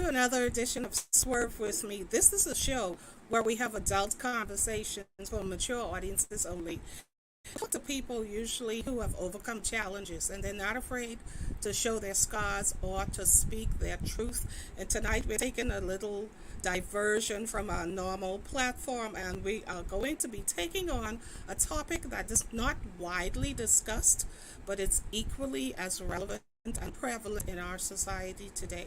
to another edition of Swerve with me. This is a show where we have adult conversations for mature audiences only. Talk to people usually who have overcome challenges and they're not afraid to show their scars or to speak their truth. And tonight we're taking a little diversion from our normal platform and we are going to be taking on a topic that is not widely discussed, but it's equally as relevant and prevalent in our society today.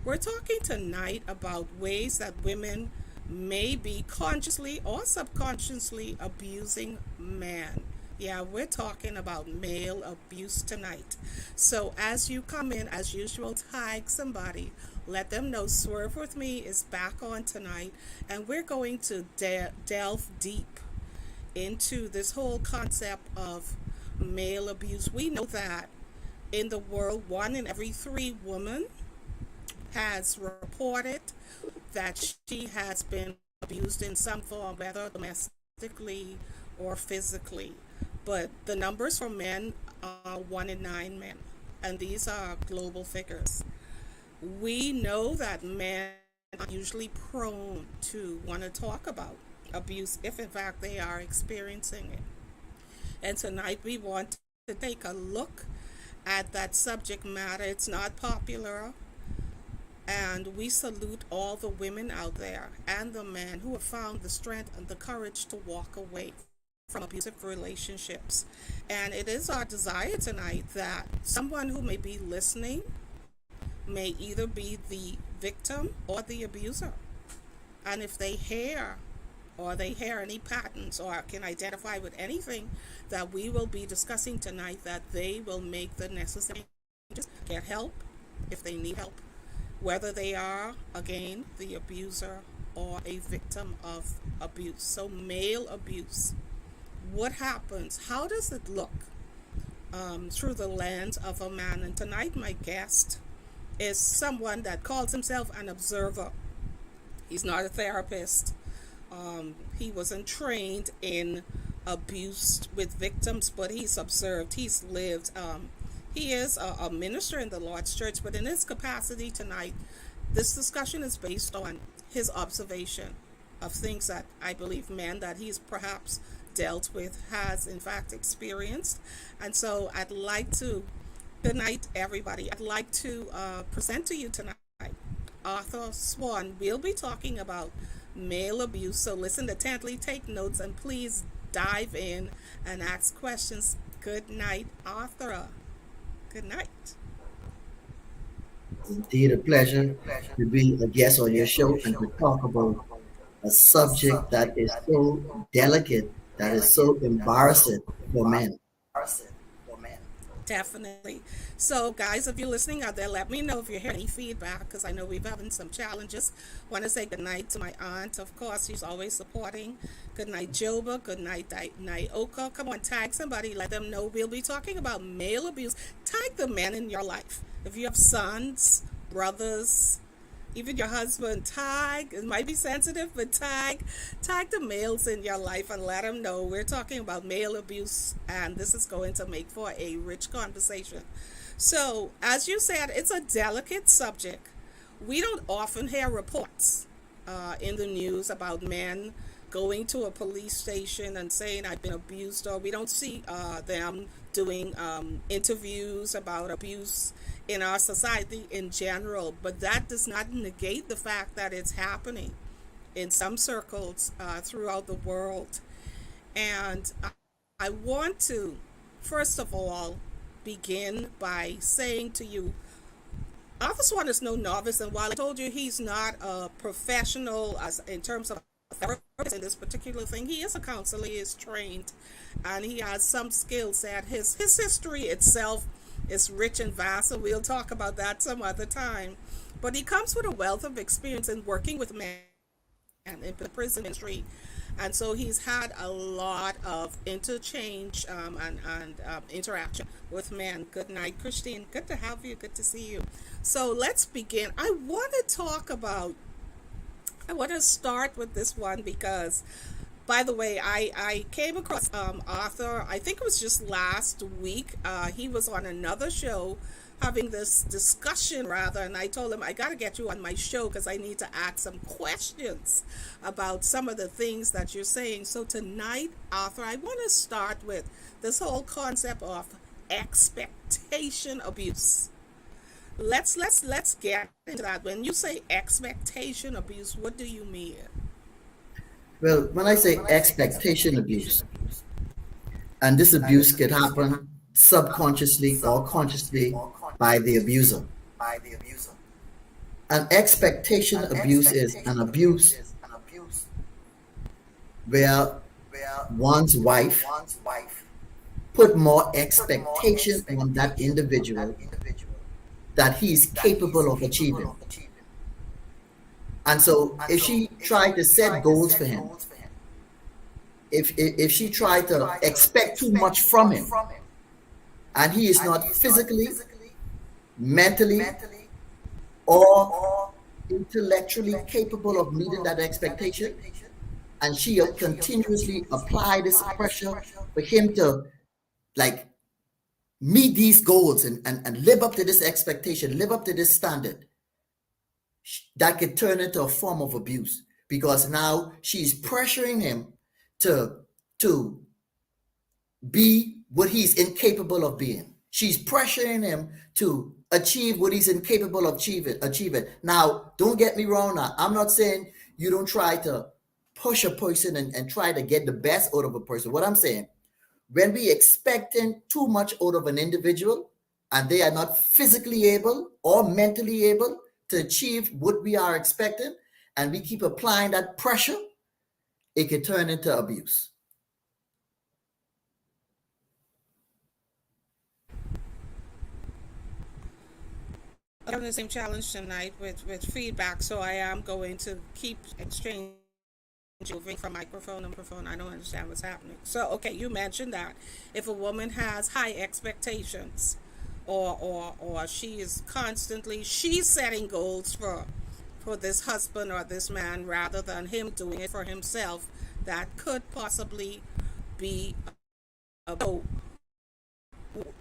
We're talking tonight about ways that women may be consciously or subconsciously abusing men. Yeah, we're talking about male abuse tonight. So as you come in, as usual, tag somebody. Let them know Swerve with Me is back on tonight. And we're going to delve deep into this whole concept of male abuse. We know that in the world, 1 in every 3 women has reported that she has been abused in some form, whether domestically or physically. But the numbers for men are 1 in 9 men, and these are global figures. We know that men are usually prone to want to talk about abuse if, in fact, they are experiencing it. And tonight we want to take a look at that subject matter. It's not popular, and we salute all the women out there and the men who have found the strength and the courage to walk away from abusive relationships. And it is our desire tonight that someone who may be listening may either be the victim or the abuser. And if they hear any patterns or can identify with anything that we will be discussing tonight, that they will make the necessary changes, get help if they need help, whether they are, again, the abuser or a victim of abuse. So male abuse, what happens? How does it look through the lens of a man? And tonight my guest is someone that calls himself an observer. He's not a therapist. He wasn't trained in abuse with victims, but he's observed, he's lived. He is a minister in the Lord's Church, but in his capacity tonight, this discussion is based on his observation of things that I believe men that he's perhaps dealt with has in fact experienced. And so I'd like to, good night everybody, I'd like to present to you tonight Author Swann. We'll be talking about male abuse, so listen intently, take notes, and please dive in and ask questions. Good night, Author. Good night. Indeed, a pleasure to be a guest on your show and to talk about a subject that is so delicate, that is so embarrassing for men. Definitely. So, guys, if you're listening out there, let me know if you hear any feedback, because I know we've having some challenges. Want to say good night to my aunt, of course. She's always supporting. Good night, Joba. Good night, Nioka. Come on, tag somebody. Let them know we'll be talking about male abuse. Tag the men in your life. If you have sons, brothers, even your husband, tag. It might be sensitive, but tag the males in your life and let them know we're talking about male abuse, and this is going to make for a rich conversation. So, as you said, it's a delicate subject. We don't often hear reports in the news about men going to a police station and saying I've been abused, or we don't see them doing interviews about abuse in our society in general. But that does not negate the fact that it's happening in some circles throughout the world. And I want to, first of all, begin by saying to you, Arthur Swann is no novice, and while I told you he's not a professional as in terms of therapist in this particular thing, he is a counselor, he is trained, and he has some skill set. His history itself is rich and vast, and we'll talk about that some other time. But he comes with a wealth of experience in working with men in the prison industry. And so he's had a lot of interchange and interaction with men. Good night, Christine. Good to have you. Good to see you. So let's begin. I want to start with this one because, by the way, I came across Arthur, I think it was just last week. He was on another show having this discussion rather, and I told him I got to get you on my show because I need to ask some questions about some of the things that you're saying. So tonight, Arthur, I want to start with this whole concept of expectation abuse. Let's get into that. When you say expectation abuse, what do you mean? Well, when I say expectation abuse, and this abuse could happen subconsciously or consciously by the abuser. An expectation abuse is an abuse where one's wife put more expectation on that individual that he's capable of achieving. And so if she tried to set goals for him, if she tried to expect too much from him, and he is not physically, mentally, or intellectually capable of meeting that expectation, and she continuously apply this pressure for him to like meet these goals and live up to this expectation, live up to this standard, that could turn into a form of abuse because now she's pressuring him to to be what he's incapable of being. She's pressuring him to achieve what he's incapable of achieving. Now, don't get me wrong. Now, I'm not saying you don't try to push a person and try to get the best out of a person. What I'm saying, when we expecting too much out of an individual and they are not physically able or mentally able to achieve what we are expecting, and we keep applying that pressure, it can turn into abuse. I'm the same challenge tonight with feedback, so I am going to keep exchanging moving from microphone to microphone. I don't understand what's happening. So, okay, you mentioned that if a woman has high expectations, or she is constantly she's setting goals for this husband or this man rather than him doing it for himself, that could possibly be a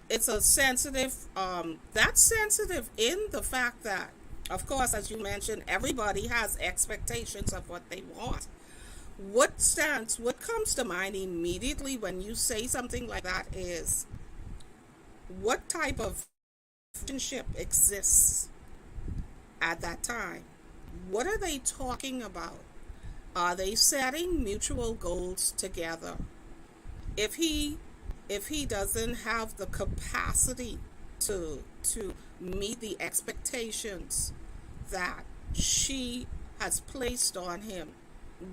it's a sensitive that's sensitive in the fact that, of course, as you mentioned, everybody has expectations of what they want. What comes to mind immediately when you say something like that is, what type of relationship exists at that time? What are they talking about? Are they setting mutual goals together? if he if he doesn't have the capacity to meet the expectations that she has placed on him,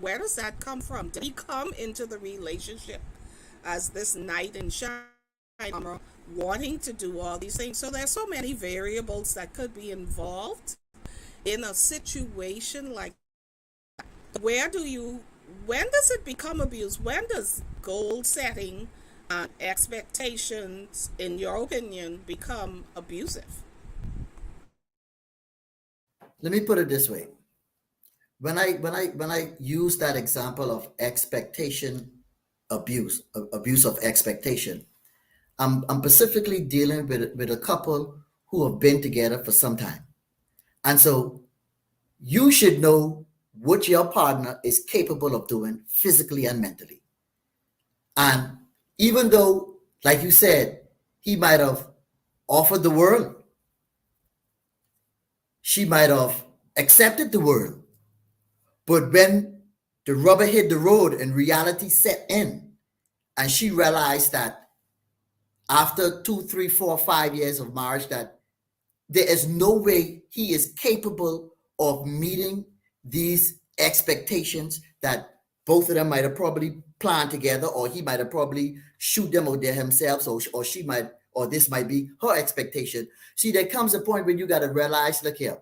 where does that come from? Did he come into the relationship as this knight in shining armor, wanting to do all these things? So there's so many variables that could be involved in a situation like that. When does it become abuse? When does goal setting and expectations, in your opinion, become abusive? Let me put it this way. When I use that example of expectation abuse, abuse of expectation, I'm specifically dealing with a couple who have been together for some time. And so you should know what your partner is capable of doing physically and mentally. And even though, like you said, he might have offered the world, she might have accepted the world. But when the rubber hit the road and reality set in, and she realized that after 2, 3, 4, 5 years of marriage, that there is no way he is capable of meeting these expectations that both of them might have probably planned together, or he might have probably shoot them out there himself, or she might, or this might be her expectation. See, there comes a point when you got to realize, look here,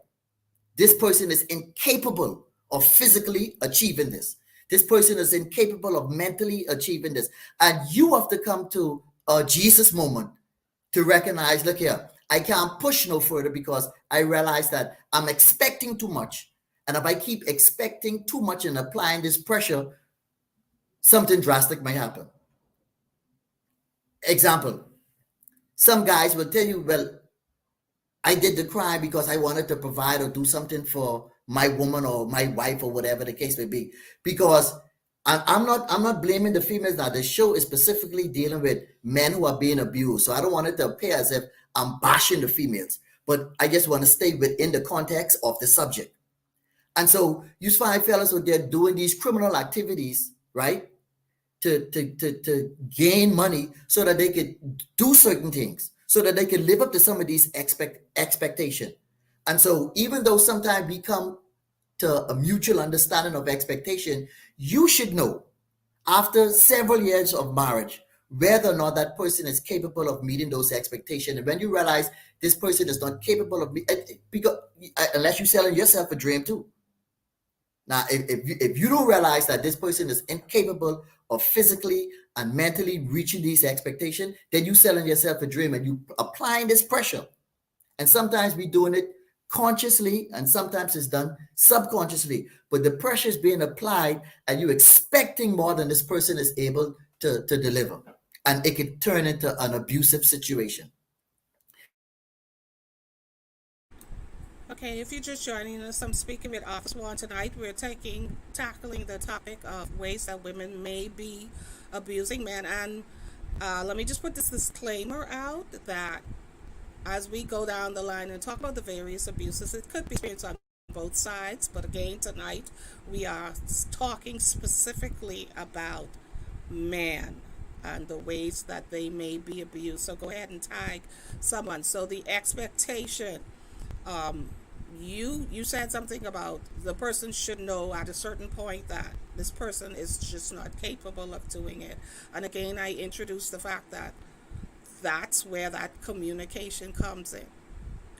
this person is incapable of physically achieving this. This person is incapable of mentally achieving this. And you have to come to a Jesus moment to recognize, look here, I can't push no further because I realize that I'm expecting too much. And if I keep expecting too much and applying this pressure, something drastic may happen. Example, some guys will tell you, well, I did the crime because I wanted to provide or do something for my woman or my wife or whatever the case may be. Because I'm not blaming the females now. The show is specifically dealing with men who are being abused. So I don't want it to appear as if I'm bashing the females. But I just want to stay within the context of the subject. And so you find fellas who they're doing these criminal activities, right? To gain money so that they could do certain things, so that they can live up to some of these expectation. And so even though sometimes we come to a mutual understanding of expectation, you should know after several years of marriage whether or not that person is capable of meeting those expectations. And when you realize this person is not capable of because unless you're selling yourself a dream too. Now, if you don't realize that this person is incapable of physically and mentally reaching these expectations, then you selling yourself a dream and you applying this pressure. And sometimes we doing it consciously and sometimes it's done subconsciously. But the pressure is being applied and you expecting more than this person is able to deliver. And it could turn into an abusive situation. Okay, if you're just joining us, I'm speaking with Swann tonight. We're tackling the topic of ways that women may be abusing men. And let me just put this disclaimer out that as we go down the line and talk about the various abuses, it could be experienced on both sides. But again, tonight we are talking specifically about men and the ways that they may be abused. So go ahead and tag someone. So the expectation, you said something about the person should know at a certain point that this person is just not capable of doing it. And again, I introduced the fact that that's where that communication comes in.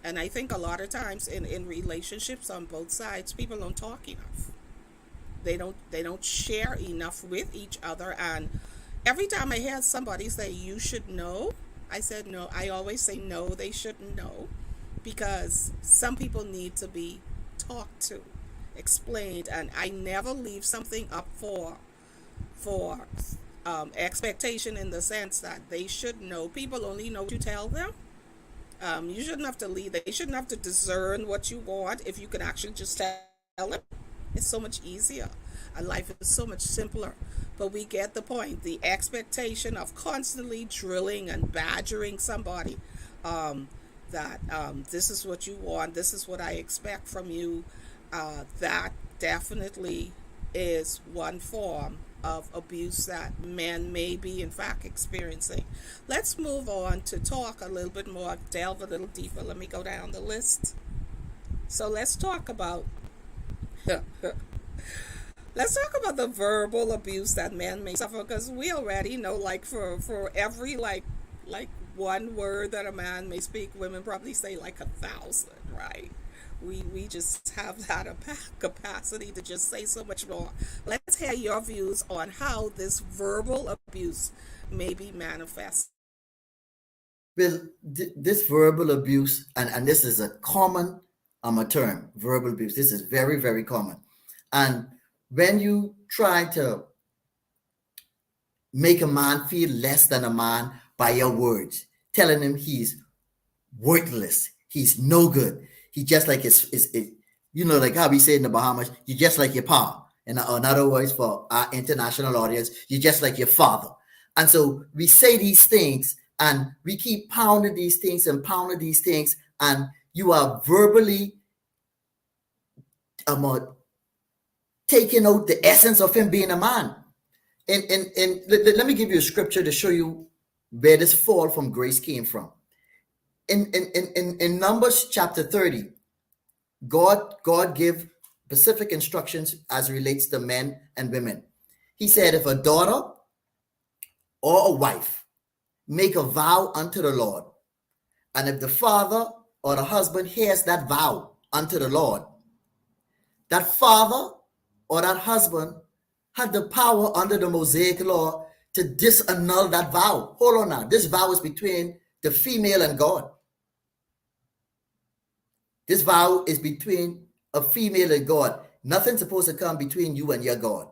And I think a lot of times in relationships on both sides, people don't talk enough. They don't share enough with each other. And every time I hear somebody say you should know, I said no. I always say no, they shouldn't know, because some people need to be talked to, explained, and I never leave something up for expectation in the sense that they should know. People only know what you tell them. You shouldn't have to lead. They shouldn't have to discern what you want if you can actually just tell them. It's so much easier. And life is so much simpler. But we get the point. The expectation of constantly drilling and badgering somebody, that this is what you want, this is what I expect from you, that definitely is one form of abuse that men may be in fact experiencing. Let's move on to talk a little bit more, delve a little deeper. Let me go down the list. So let's talk about let's talk about the verbal abuse that men may suffer, because we already know, like for every like one word that a man may speak, women probably say like 1,000, right? We just have that capacity to just say so much more. Let's hear your views on how this verbal abuse may be manifest. Well, this verbal abuse, and this is a common term, verbal abuse. This is very, very common. And when you try to make a man feel less than a man by your words, telling him he's worthless, he's no good, he just like like how we say in the Bahamas, you just like your pa. And in other words, for our international audience, you just like your father. And so we say these things and we keep pounding these things and pounding these things, and you are verbally taking out the essence of him being a man. And let me give you a scripture to show you where this fall from grace came from. In Numbers chapter 30, God gave specific instructions as relates to men and women. He said, if a daughter or a wife make a vow unto the Lord, and if the father or the husband hears that vow unto the Lord, that father or that husband had the power under the Mosaic law to disannul that vow. Hold on now. This vow is between the female and God. This vow is between a female and God. Nothing's supposed to come between you and your God.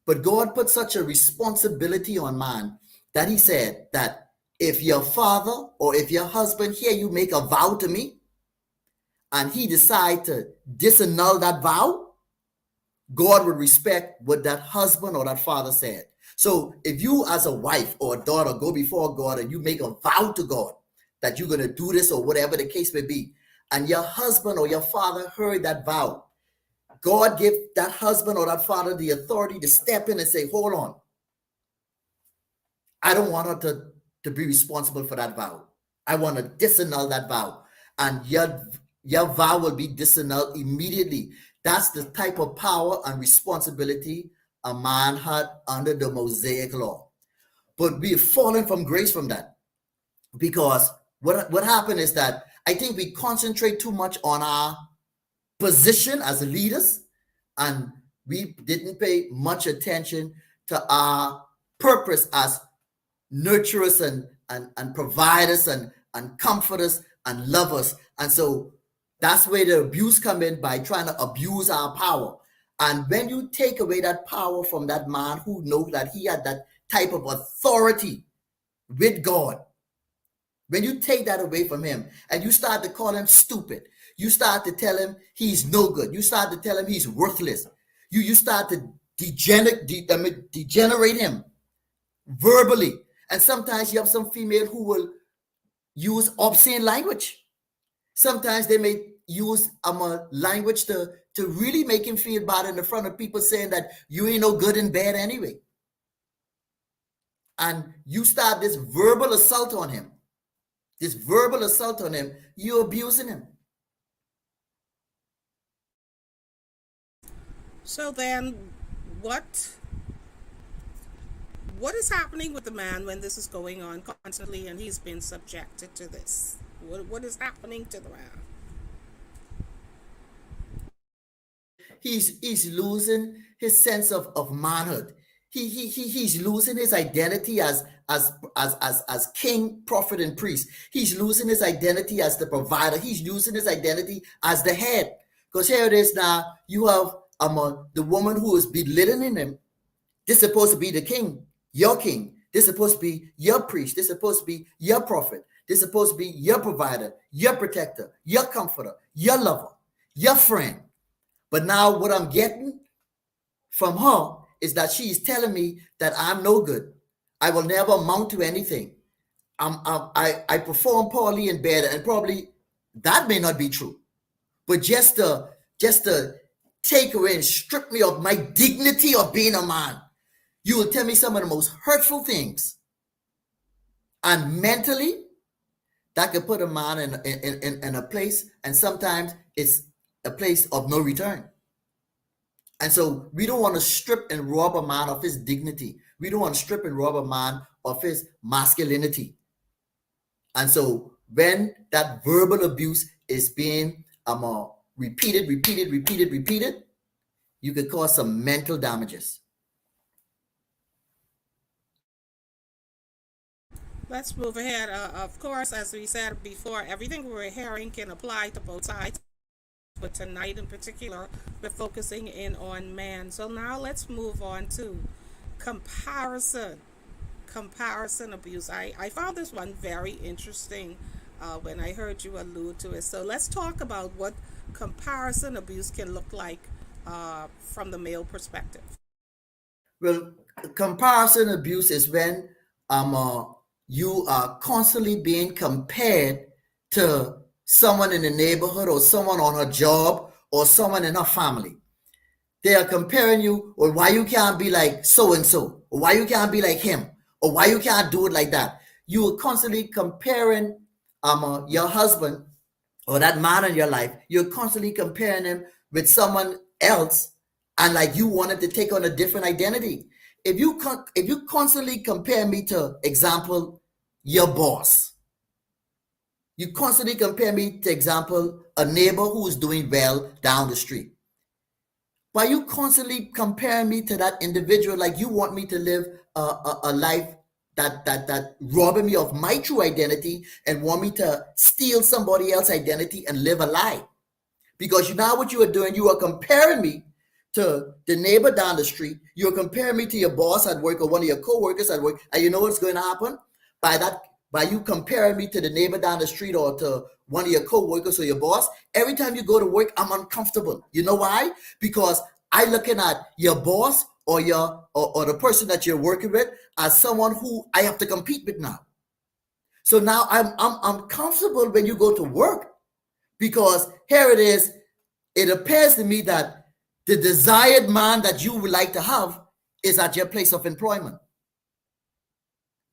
But God put such a responsibility on man that he said that if your father or if your husband hear you make a vow to me, and he decide to disannul that vow, God will respect what that husband or that father said. So if you as a wife or a daughter go before God and you make a vow to God that you're going to do this or whatever the case may be, and your husband or your father heard that vow, God give that husband or that father the authority to step in and say, hold on, I don't want her to be responsible for that vow. I want to disannul that vow. And your vow will be disannulled immediately. That's the type of power and responsibility a man had under the Mosaic law. But we've fallen from grace from that. Because what happened is that I think we concentrate too much on our position as leaders, and we didn't pay much attention to our purpose as nurturers and providers and comforters and lovers. And so that's where the abuse come in, by trying to abuse our power. And when you take away that power from that man who knows that he had that type of authority with God, when you take that away from him and you start to call him stupid, you start to tell him he's no good, you start to tell him he's worthless, you start to degenerate him verbally. And sometimes you have some female who will use obscene language. Sometimes they may use language to really make him feel bad in the front of people, saying that you ain't no good in bed anyway. And you start this verbal assault on him. You're abusing him. So then, what is happening with the man when this is going on constantly and he's been subjected to this? What is happening to the man? He's losing his sense of manhood. He's losing his identity as king, prophet, and priest. He's losing his identity as the provider. He's losing his identity as the head. Because here it is now, you have the woman who is belittling him. This is supposed to be the king, your king. This is supposed to be your priest. This is supposed to be your prophet. This is supposed to be your provider, your protector, your comforter, your lover, your friend. But now what I'm getting from her is that she is telling me that I'm no good. I will never amount to anything. I perform poorly in bed, and probably that may not be true. But just to take away and strip me of my dignity of being a man, you will tell me some of the most hurtful things. And mentally, that could put a man in a place, and sometimes it's a place of no return. And so we don't want to strip and rob a man of his dignity. We don't want to strip and rob a man of his masculinity. And so when that verbal abuse is being repeated, you could cause some mental damages. Let's move ahead. Of course, as we said before, everything we're hearing can apply to both sides. But tonight in particular, we're focusing in on man. So now let's move on to comparison abuse. I found this one very interesting when I heard you allude to it. So let's talk about what comparison abuse can look like from the male perspective. Well, comparison abuse is when you are constantly being compared to someone in the neighborhood or someone on her job or someone in her family. They are comparing you, or why you can't be like so-and-so, or why you can't be like him, or why you can't do it like that. You are constantly comparing your husband or that man in your life. You're constantly comparing him with someone else, and like you wanted to take on a different identity. If you constantly compare me to, example, your boss, you constantly compare me to, example, a neighbor who is doing well down the street. Why you constantly comparing me to that individual, like you want me to live a life that robbing me of my true identity and want me to steal somebody else's identity and live a lie? Because now what you are doing, you are comparing me to the neighbor down the street. You're comparing me to your boss at work or one of your co-workers at work. And you know what's going to happen? By by you comparing me to the neighbor down the street or to one of your co-workers or your boss, every time you go to work, I'm uncomfortable. You know why? Because I looking at your boss or or the person that you're working with as someone who I have to compete with now. So now I'm comfortable when you go to work because here it is. It appears to me that the desired man that you would like to have is at your place of employment.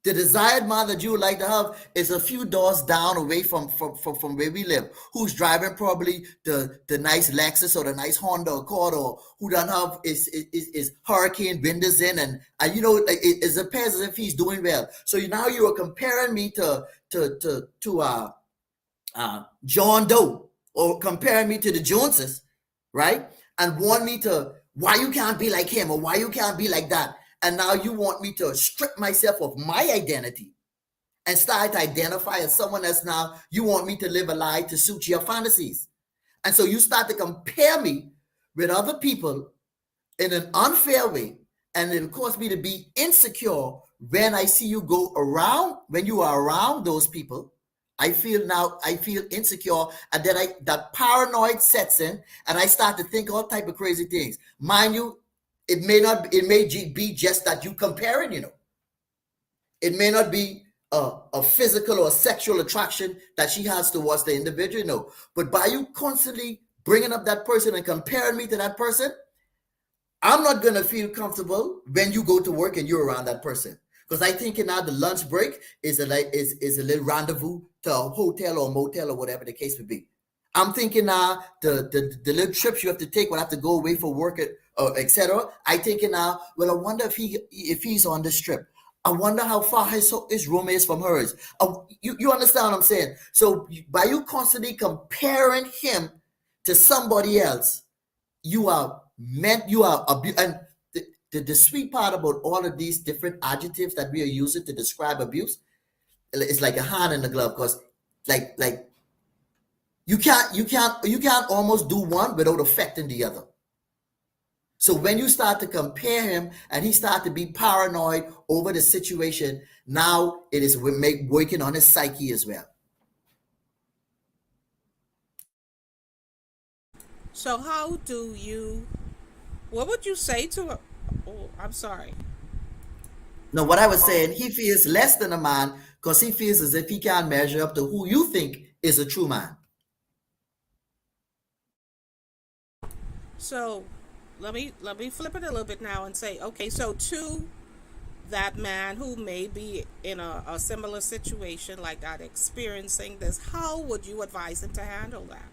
The desired man that you would like to have is a few doors down away from where we live, who's driving probably the nice Lexus or the nice Honda Accord, or who don't have is hurricane windows in, and you know it appears as if he's doing well. So now you are comparing me to John Doe, or comparing me to the Joneses, right? And want me to, why you can't be like him, or why you can't be like that. And now you want me to strip myself of my identity and start to identify as someone else. Now you want me to live a lie to suit your fantasies. And so you start to compare me with other people in an unfair way. And it causes me to be insecure when I see you go around, when you are around those people. I feel insecure, and then that paranoid sets in, and I start to think all type of crazy things. Mind you, it may be just that you comparing, it may not be a physical or sexual attraction that she has towards the individual, but by you constantly bringing up that person and comparing me to that person, I'm not going to feel comfortable when you go to work and you're around that person. Because I think now the lunch break is a little rendezvous to a hotel or a motel or whatever the case would be. I'm thinking now the little trips you have to take when I have to go away for work, etc. I thinking now, well, I wonder if he's on this trip. I wonder how far his room is from hers. You understand what I'm saying? So by you constantly comparing him to somebody else, you are and the sweet part about all of these different adjectives that we are using to describe abuse, it's like a hand in the glove, because like you can't almost do one without affecting the other. So when you start to compare him and he start to be paranoid over the situation, now it is working on his psyche as well. So what would you say to a, oh, I'm sorry. Now, what I was saying, he feels less than a man because he feels as if he can't measure up to who you think is a true man. So let me flip it a little bit now and say, okay, so to that man who may be in a similar situation like that, experiencing this, how would you advise him to handle that?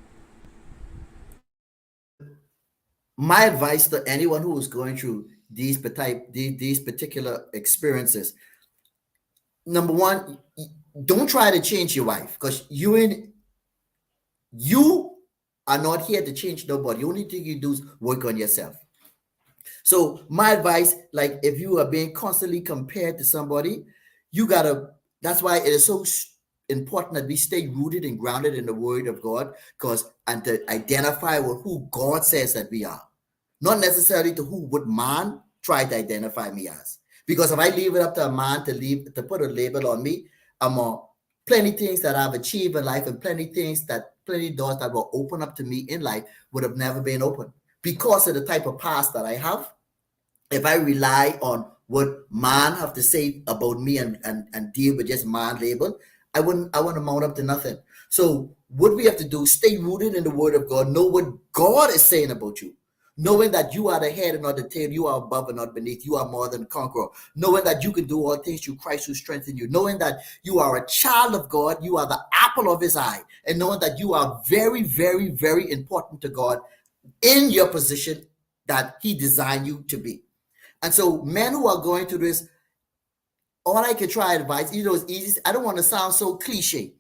My advice to anyone who is going through these particular experiences: number one, don't try to change your wife, because you are not here to change nobody. The only thing you do is work on yourself. So my advice, like if you are being constantly compared to somebody, you gotta. That's why it is so important that we stay rooted and grounded in the Word of God, and to identify with who God says that we are, not necessarily to who would man try to identify me as. Because if I leave it up to a man to put a label on me, I'm plenty things that I've achieved in life, and plenty doors that will open up to me in life would have never been open because of the type of past that I have. If I rely on what man have to say about me and deal with just man label, I wouldn't mount up to nothing. So what we have to do, stay rooted in the Word of God, know what God is saying about you, knowing that you are the head and not the tail, you are above and not beneath, you are more than a conqueror, knowing that you can do all things through Christ who strengthens you, knowing that you are a child of God, you are the apple of his eye, and knowing that you are very, very, very important to God in your position that he designed you to be. And so men who are going through this, all I can try advice, it's easy. I don't want to sound so cliche,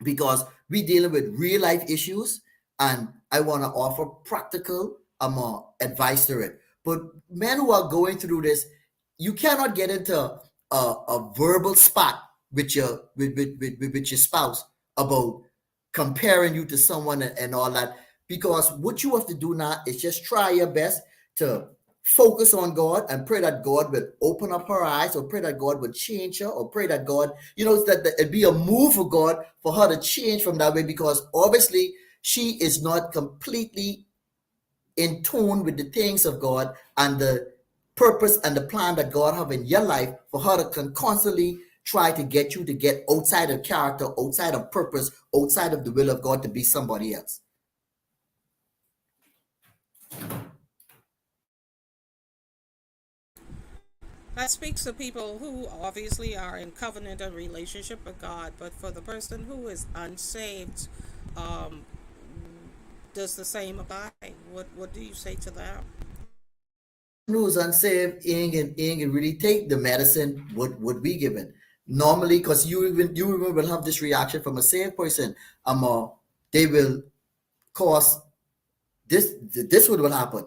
because we're dealing with real life issues, and I want to offer practical advice to it. But men who are going through this, you cannot get into a verbal spat with your spouse about comparing you to someone and all that, because what you have to do now is just try your best to focus on God and pray that God will open up her eyes, or pray that God will change her, or pray that God, that it be a move of God for her to change from that way, because obviously she is not completely in tune with the things of God and the purpose and the plan that God have in your life, for her to constantly try to get you to get outside of character, outside of purpose, outside of the will of God to be somebody else. That speaks to people who obviously are in covenant and relationship with God, but for the person who is unsaved, um, does the same apply? What do you say to that? Who's unsaved ain't really take the medicine would be given normally, because you even will have this reaction from a saved person. They will cause this would happen.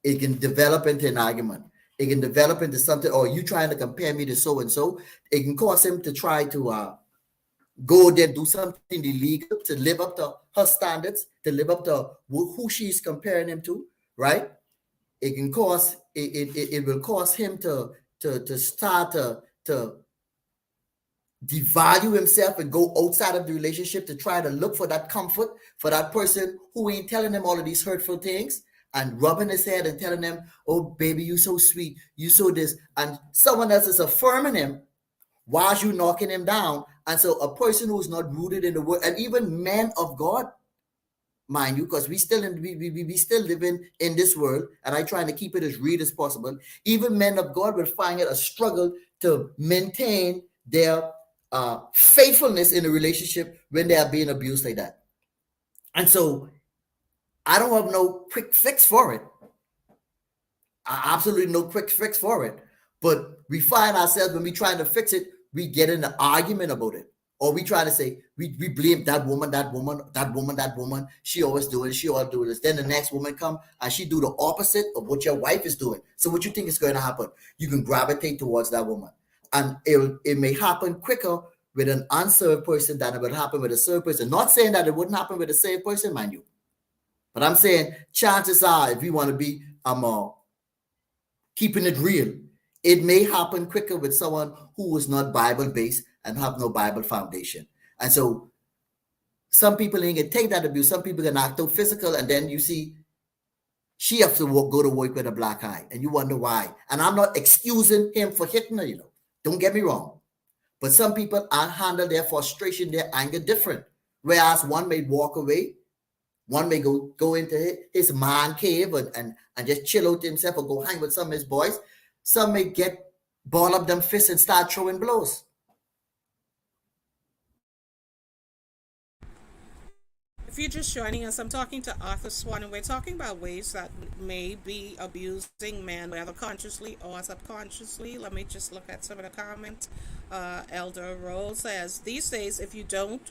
It can develop into an argument. It can develop into something, or you trying to compare me to so and so. It can cause him to try to go there, do something illegal to live up to her standards, to live up to who she's comparing him to, right? It can cause it will cause him to start to devalue himself and go outside of the relationship to try to look for that comfort for that person who ain't telling him all of these hurtful things, and rubbing his head and telling him, oh baby, you so sweet, you so this, and someone else is affirming him while you knocking him down. And so a person who's not rooted in the word, and even men of God, mind you, because we still living in this world, and I trying to keep it as real as possible. Even men of God will find it a struggle to maintain their faithfulness in a relationship when they are being abused like that. And so I don't have no quick fix for it. Absolutely no quick fix for it. But we find ourselves, when we trying to fix it, we get in an argument about it. Or we try to say, we blame that woman, she always doing, she always doing this. Then the next woman come and she do the opposite of what your wife is doing. So what you think is going to happen? You can gravitate towards that woman. And it may happen quicker with an unserved person than it would happen with a served person. Not saying that it wouldn't happen with a saved person, mind you. But I'm saying chances are, if we want to be keeping it real, it may happen quicker with someone who is not Bible based and have no Bible foundation. And so some people ain't gonna take that abuse. Some people can act out physical, and then you see she has to go to work with a black eye, and you wonder why. And I'm not excusing him for hitting her, Don't get me wrong. But some people handle their frustration, their anger different. Whereas one may walk away, one may go into his man cave and just chill out himself, or go hang with some of his boys. Some may get ball up them fists and start throwing blows. If you're just joining us, I'm talking to Arthur Swann, and we're talking about ways that may be abusing men, whether consciously or subconsciously. Let me just look at some of the comments. Elder Rose says, these days, if you don't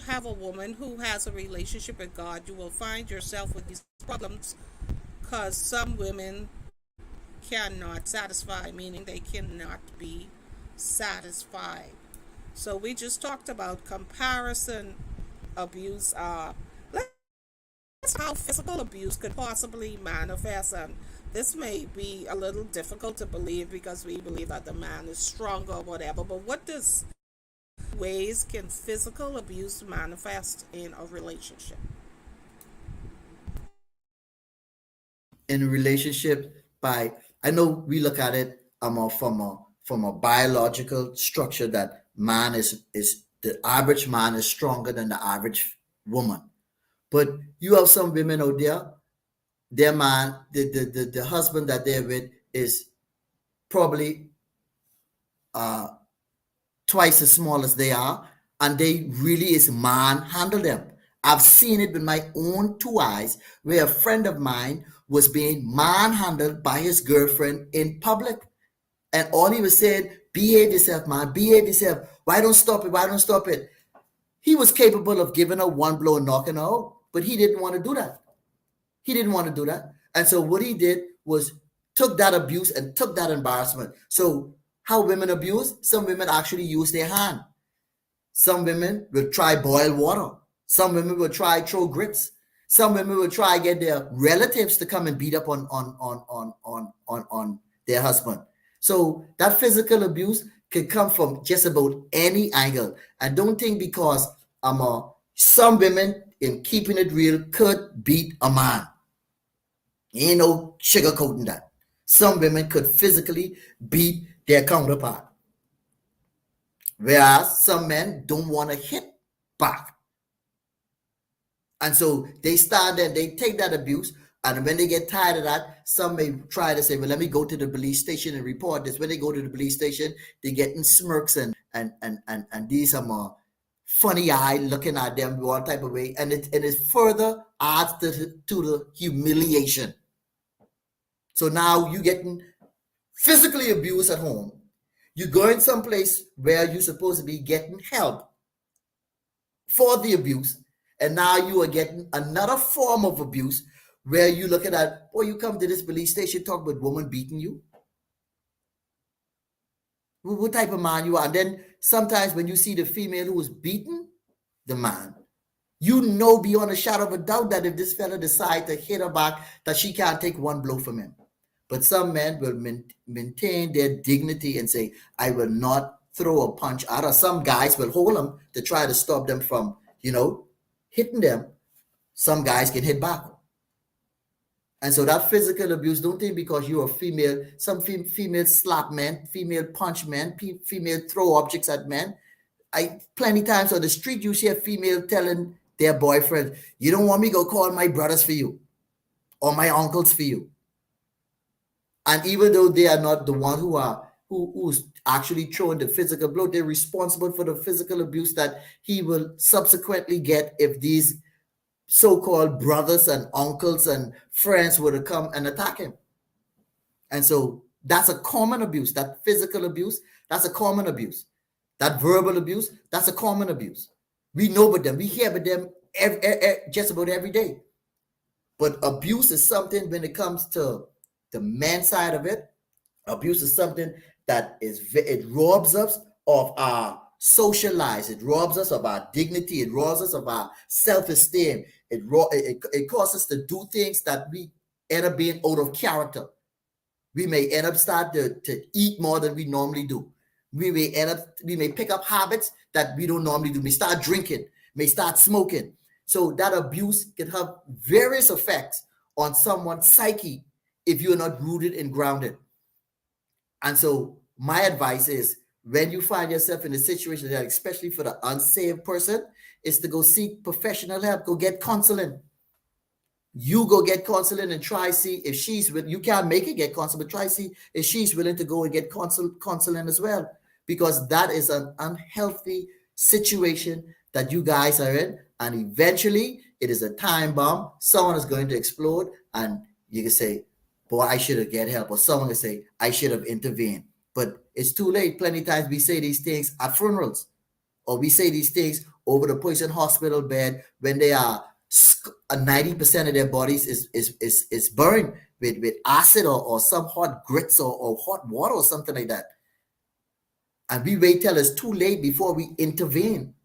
have a woman who has a relationship with God, you will find yourself with these problems, because some women cannot satisfy, meaning they cannot be satisfied. So we just talked about comparison abuse. Let's how physical abuse could possibly manifest, and this may be a little difficult to believe because we believe that the man is stronger or whatever. But what does ways can physical abuse manifest in a relationship? In a relationship, I know we look at it from a biological structure, that man is the average man is stronger than the average woman. But you have some women out there, their man, the husband that they're with is probably twice as small as they are, and they really is manhandle them. I've seen it with my own two eyes, where a friend of mine was being manhandled by his girlfriend in public. And all he was saying, behave yourself, man, behave yourself. Why don't stop it? Why don't stop it? He was capable of giving her one blow and knocking her out, but he didn't want to do that. He didn't want to do that. And so what he did was took that abuse and took that embarrassment. So how women abuse? Some women actually use their hand. Some women will try boil water. Some women will try throw grits. Some women will try to get their relatives to come and beat up on their husband. So that physical abuse can come from just about any angle. And don't think because some women, in keeping it real, could beat a man. Ain't no sugarcoating that. Some women could physically beat their counterpart, whereas some men don't want to hit back. And so they start there, they take that abuse, and when they get tired of that, some may try to say, well, let me go to the police station and report this. When they go to the police station, they get in smirks and these are funny eye looking at them one type of way, and it further adds to the humiliation. So now you getting physically abused at home. You're going someplace where you're supposed to be getting help for the abuse, and now you are getting another form of abuse where you look at that, boy, you come to this police station, talk about woman beating you. What type of man you are? And then sometimes when you see the female who is beating the man, you know beyond a shadow of a doubt that if this fella decide to hit her back, that she can't take one blow from him. But some men will maintain their dignity and say, I will not throw a punch at her. Some guys will hold them to try to stop them from, hitting them. Some guys can hit back. And so that physical abuse, don't think because you're a female, some female slap men, female punch men, female throw objects at men. Plenty times on the street, you see a female telling their boyfriend, you don't want me to go call my brothers for you or my uncles for you. And even though they are not the one who's actually throwing the physical blow, they're responsible for the physical abuse that he will subsequently get if these so-called brothers and uncles and friends were to come and attack him. And so that's a common abuse. That physical abuse, that's a common abuse. That verbal abuse, that's a common abuse. We know about them. We hear about them just about every day. But abuse is something, when it comes to the man side of it, abuse is something that it robs us of our social lives. It robs us of our dignity. It robs us of our self-esteem. It causes us to do things that we end up being out of character. We may end up start to eat more than we normally do. We may pick up habits that we don't normally do. We start drinking, may start smoking. So that abuse can have various effects on someone's psyche if you're not rooted and grounded. And so my advice is, when you find yourself in a situation that, especially for the unsaved person, is to go seek professional help. Go get counseling. You go get counseling and try see if she's with. You can't make it get counseling, but try see if she's willing to go and get counseling as well, because that is an unhealthy situation that you guys are in, and eventually it is a time bomb. Someone is going to explode, and you can say, boy, I should have get help, or someone can say, I should have intervened. But it's too late. Plenty of times we say these things at funerals, or we say these things over the person hospital bed when they are 90% of their bodies is burned with acid or some hot grits or hot water or something like that. And we wait till it's too late before we intervene.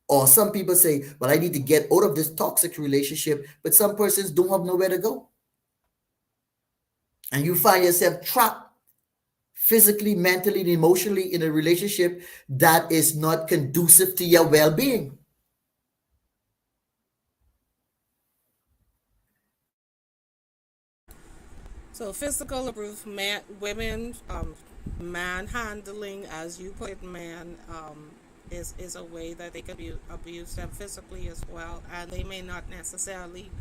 Or some people say, well, I need to get out of this toxic relationship, but some persons don't have nowhere to go. And you find yourself trapped physically, mentally, and emotionally in a relationship that is not conducive to your well-being. So physical abuse, women, manhandling, as you put it, is a way that they can abuse them physically as well, and they may not necessarily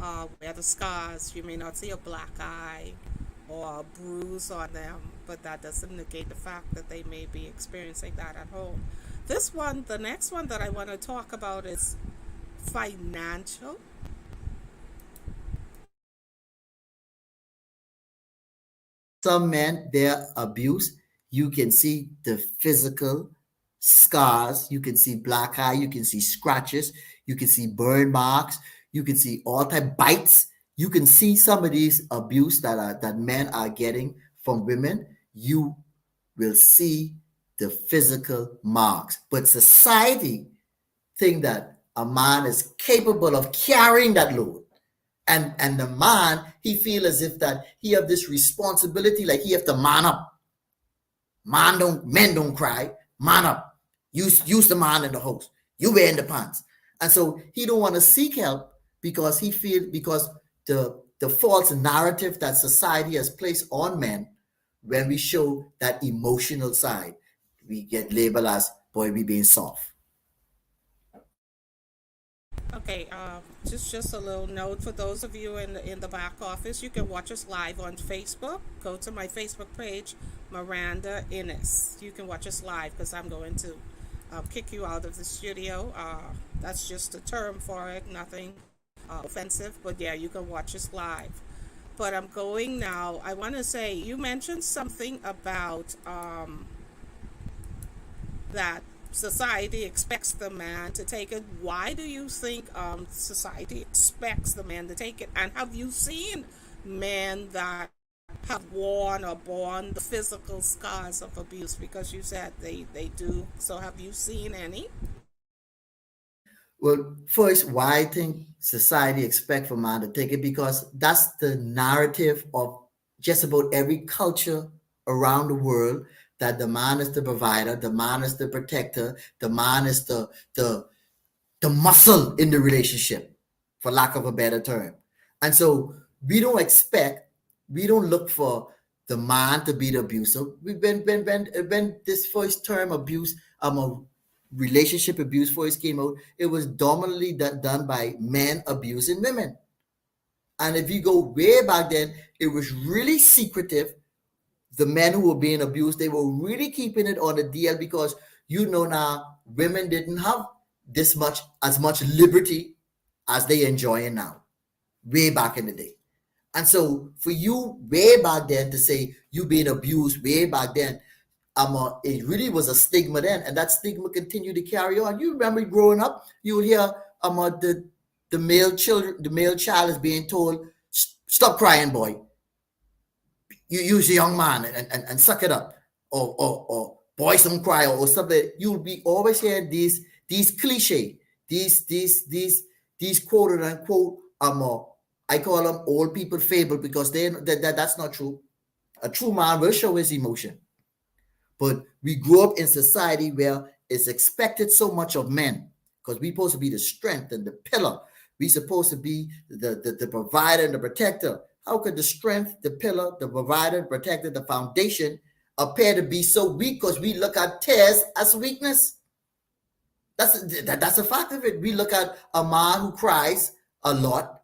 wear the scars. You may not see a black eye or a bruise on them, but that doesn't negate the fact that they may be experiencing that at home. The next one that I want to talk about is financial. Some men, their abuse, you can see the physical scars, you can see black eye, you can see scratches, you can see burn marks, you can see all type bites. You can see some of these abuse that men are getting from women. You will see the physical marks. But society think that a man is capable of carrying that load. And the man, he feel as if that he have this responsibility, like he have to man up. Men don't cry. Man up. Use the man in the house. You wear in the pants. And so he don't want to seek help because he feel because the false narrative that society has placed on men when we show that emotional side, we get labeled as boy we being soft. Okay, just a little note for those of you in the back office. You can watch us live on Facebook. Go to my Facebook page, Miranda Innes. You can watch us live because I'm going to kick you out of the studio. That's just a term for it, nothing offensive. But yeah, you can watch us live. But I'm going now. I want to say you mentioned something about that society expects the man to take it. Why do you think society expects the man to take it? And have you seen men that have worn or borne the physical scars of abuse? Because you said they do. So have you seen any? Well, first, why I think society expect for man to take it because that's the narrative of just about every culture around the world that the man is the provider, the man is the protector, the man is the muscle in the relationship, for lack of a better term. And so we don't expect, we don't look for the man to be the abuser. When this first term abuse, a relationship abuse first came out, it was dominantly done by men abusing women. And if you go way back then, it was really secretive. The men who were being abused, they were really keeping it on the DL because now women didn't have this much as much liberty as they enjoying now, way back in the day. And so for you way back then to say you being abused way back then, it really was a stigma then, and that stigma continued to carry on. You remember growing up, you would hear the male child is being told, "Stop crying, boy. You use a young man and suck it up," or boys don't cry, or something. You'll be always hearing these cliche, these quote unquote I call them old people fable because that's not true. A true man will show his emotion. But we grew up in society where it's expected so much of men because we're supposed to be the strength and the pillar. We're supposed to be the provider and the protector. How could the strength, the pillar, the provider, protector, the foundation appear to be so weak because we look at tears as weakness? That's a fact of it. We look at a man who cries a lot,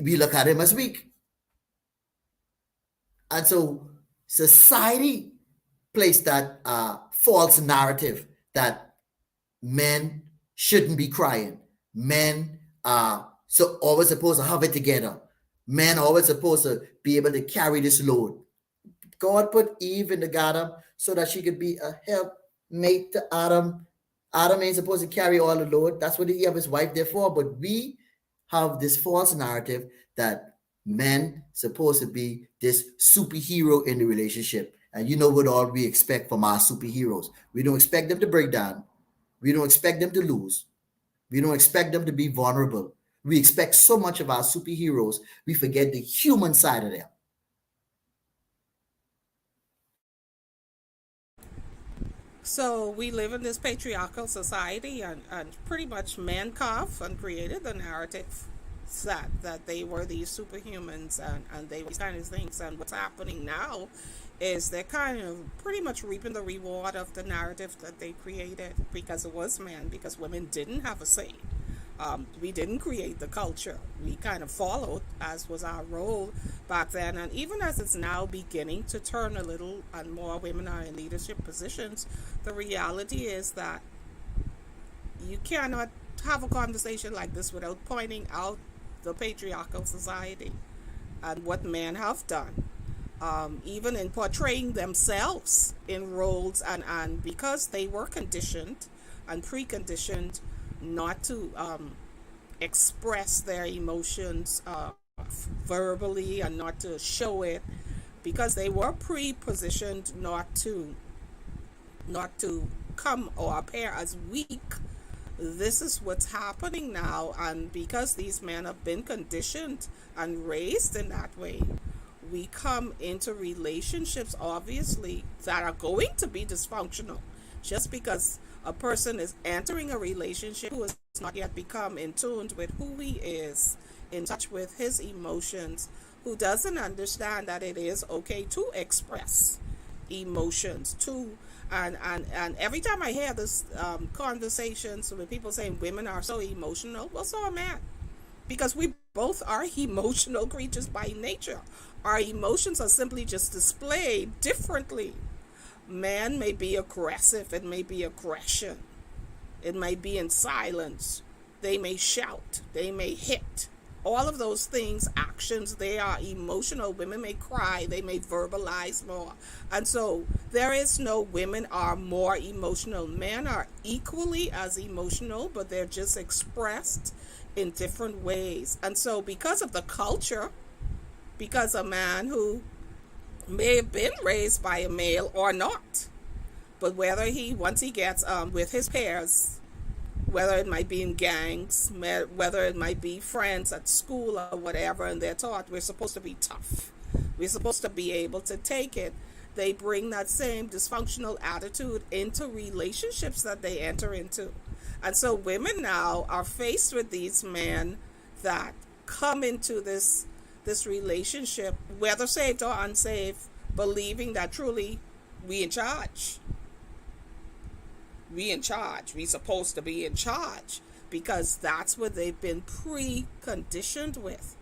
we look at him as weak. And so society placed that false narrative that men shouldn't be crying. Men are so always supposed to have it together. Men are always supposed to be able to carry this load. God put Eve in the garden so that she could be a helpmate to Adam. Adam ain't supposed to carry all the load. That's what he have his wife there for. But we have this false narrative that men supposed to be this superhero in the relationship. And you know what all we expect from our superheroes. We don't expect them to break down. We don't expect them to lose. We don't expect them to be vulnerable. We expect so much of our superheroes, we forget the human side of them. So we live in this patriarchal society, and pretty much men carved and created the narrative that they were these superhumans and they were these kind of things. And what's happening now is they're kind of pretty much reaping the reward of the narrative that they created because it was men, because women didn't have a say. We didn't create the culture. We kind of followed, as was our role back then. And even as it's now beginning to turn a little and more women are in leadership positions, the reality is that you cannot have a conversation like this without pointing out the patriarchal society and what men have done. Even in portraying themselves in roles, and because they were conditioned and preconditioned not to express their emotions verbally and not to show it, because they were pre-positioned not to come or appear as weak This is what's happening now, and because these men have been conditioned and raised in that way, we come into relationships obviously that are going to be dysfunctional just because a person is entering a relationship who has not yet become in tune with who he is, in touch with his emotions, who doesn't understand that it is okay to express emotions too. And every time I hear this conversations with people saying women are so emotional, well, so am I, because we both are emotional creatures by nature. Our emotions are simply just displayed differently. Man may be aggressive, it may be aggression, it may be in silence, they may shout, they may hit. All of those things, actions, they are emotional. Women may cry, they may verbalize more. And so there is no women are more emotional. Men are equally as emotional, but they're just expressed in different ways. And so because of the culture, because a man who may have been raised by a male or not, but whether he, once he gets with his peers, whether it might be in gangs, whether it might be friends at school or whatever, and they're taught we're supposed to be tough, we're supposed to be able to take it, they bring that same dysfunctional attitude into relationships that they enter into. And so women now are faced with these men that come into this relationship, whether saved or unsaved, believing that truly we in charge. We in charge. We supposed to be in charge because that's what they've been preconditioned with.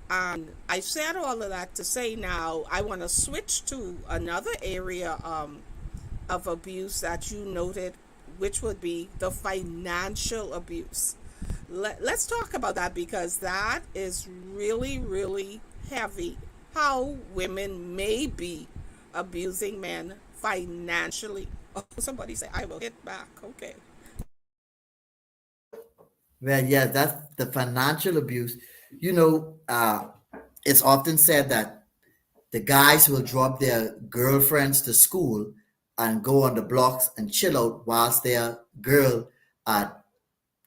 And I said all of that to say now I want to switch to another area of abuse that you noted, which would be the financial abuse. Let's talk about that because that is really, really heavy. How women may be abusing men financially. Oh, somebody say, I will hit back. Okay. Well, yeah, that's the financial abuse. You know, it's often said that the guys will drop their girlfriends to school and go on the blocks and chill out whilst their girl at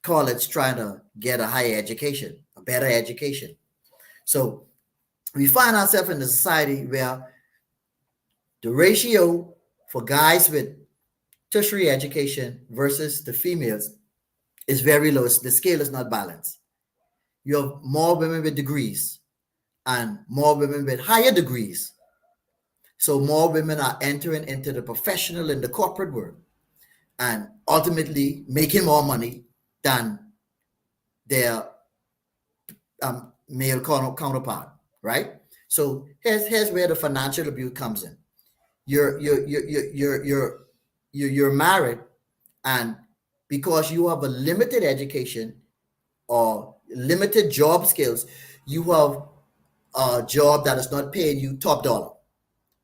college trying to get a higher education, a better education. So we find ourselves in a society where the ratio for guys with tertiary education versus the females is very low. The scale is not balanced. You have more women with degrees and more women with higher degrees. So more women are entering into the professional and the corporate world and ultimately making more money than their male counterpart, right? So here's where the financial abuse comes in. You're married, and because you have a limited education or limited job skills, you have a job that is not paying you top dollar,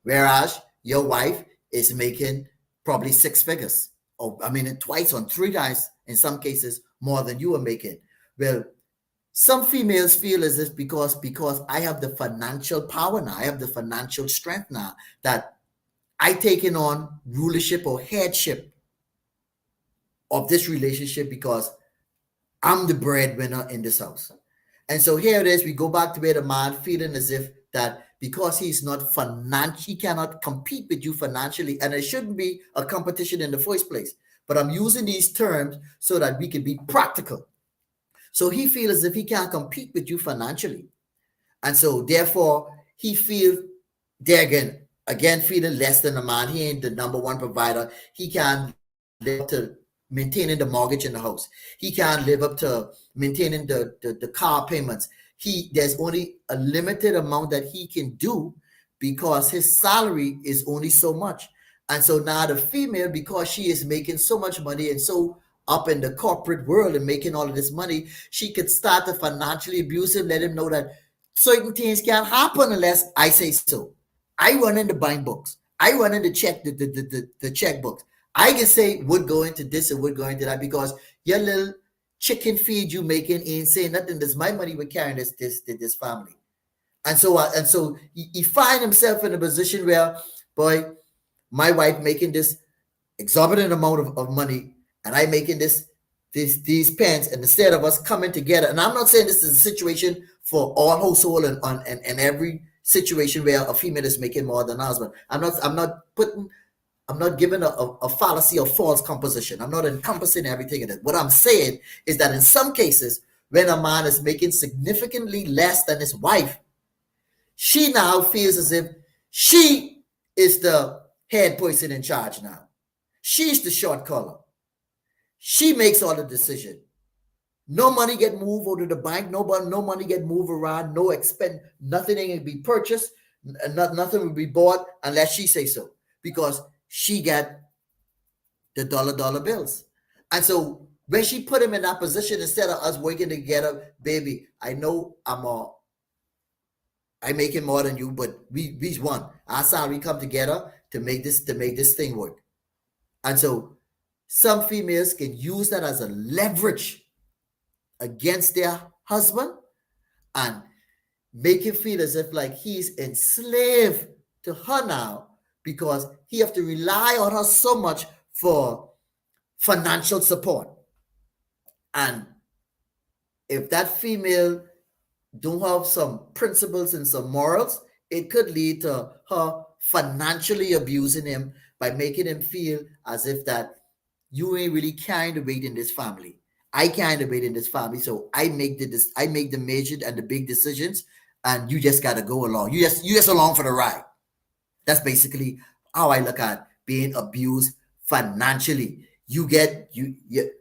whereas your wife is making probably six figures, or I mean, twice or three times in some cases more than you are making. Well, some females feel as if because I have the financial power now, I have the financial strength now that I taken on rulership or headship of this relationship because I'm the breadwinner in this house. And so here it is, we go back to where the man feeling as if that because he's not financial, he cannot compete with you financially, and it shouldn't be a competition in the first place. But I'm using these terms so that we can be practical. So he feels as if he can't compete with you financially. And so therefore he feels there again feeling less than a man. He ain't the number one provider. He can't live up to maintaining the mortgage in the house. He can't live up to maintaining the car payments. There's only a limited amount that he can do because his salary is only so much. And so now the female, because she is making so much money and so up in the corporate world and making all of this money, she could start to financially abuse him, let him know that certain things can't happen unless I say so. I run into buying books. I run into the checkbooks. I can say would go into this and would go into that because your little chicken feed you making ain't saying nothing. That's my money we're carrying this family. And so he find himself in a position where, boy, my wife making this exorbitant amount of money and I making these pens, and instead of us coming together, and I'm not saying this is a situation for all household and every situation where a female is making more than a husband. I'm not giving a fallacy of false composition. I'm not encompassing everything in it. What I'm saying is that in some cases, when a man is making significantly less than his wife, she now feels as if she is the head person in charge now. She's the short caller. She makes all the decision. No money get moved over to the bank. No money get moved around. No expense. Nothing can be purchased. Nothing will be bought unless she say so, because she got the dollar bills. And so when she put him in that position, instead of us working together, baby, I know I'm making more than you, but we one. Our salary come together to make this thing work. And so some females can use that as a leverage against their husband and make him feel as if like he's enslaved to her now, because he have to rely on her so much for financial support. And if that female don't have some principles and some morals, it could lead to her financially abusing him by making him feel as if that you ain't really carrying the weight in this family. I carry the weight in this family, so I make the major and the big decisions, and you just gotta go along. You just along for the ride. That's basically how I look at being abused financially. You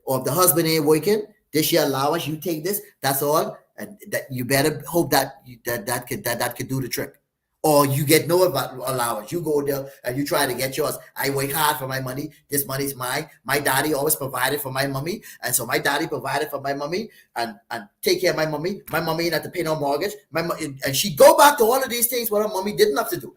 or if the husband ain't working, this year allowance, you take this, that's all. And that you better hope that that could do the trick. Or you get no allowance. You go there and you try to get yours. I work hard for my money. This money's mine. My daddy always provided for my mommy. And so my daddy provided for my mommy and take care of my mommy. My mommy ain't have to pay no mortgage. And she go back to all of these things what her mommy didn't have to do.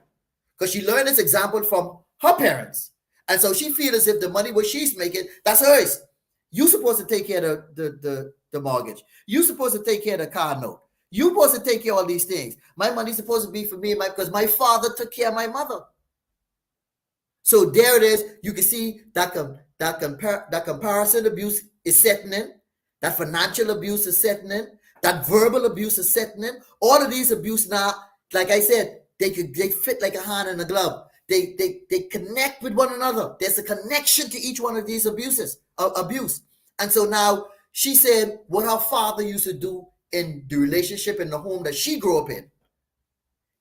Because she learned this example from her parents. And so she feels as if the money what she's making, that's hers. You supposed to take care of the mortgage. You supposed to take care of the car note. You supposed to take care of all these things. My money's supposed to be for me because my father took care of my mother. So there it is. You can see that comparison abuse is setting in. That financial abuse is setting in. That verbal abuse is setting in. All of these abuse now, like I said, they fit like a hand in a glove. They connect with one another. There's a connection to each one of these abuse. And so now she said what her father used to do in the relationship in the home that she grew up in.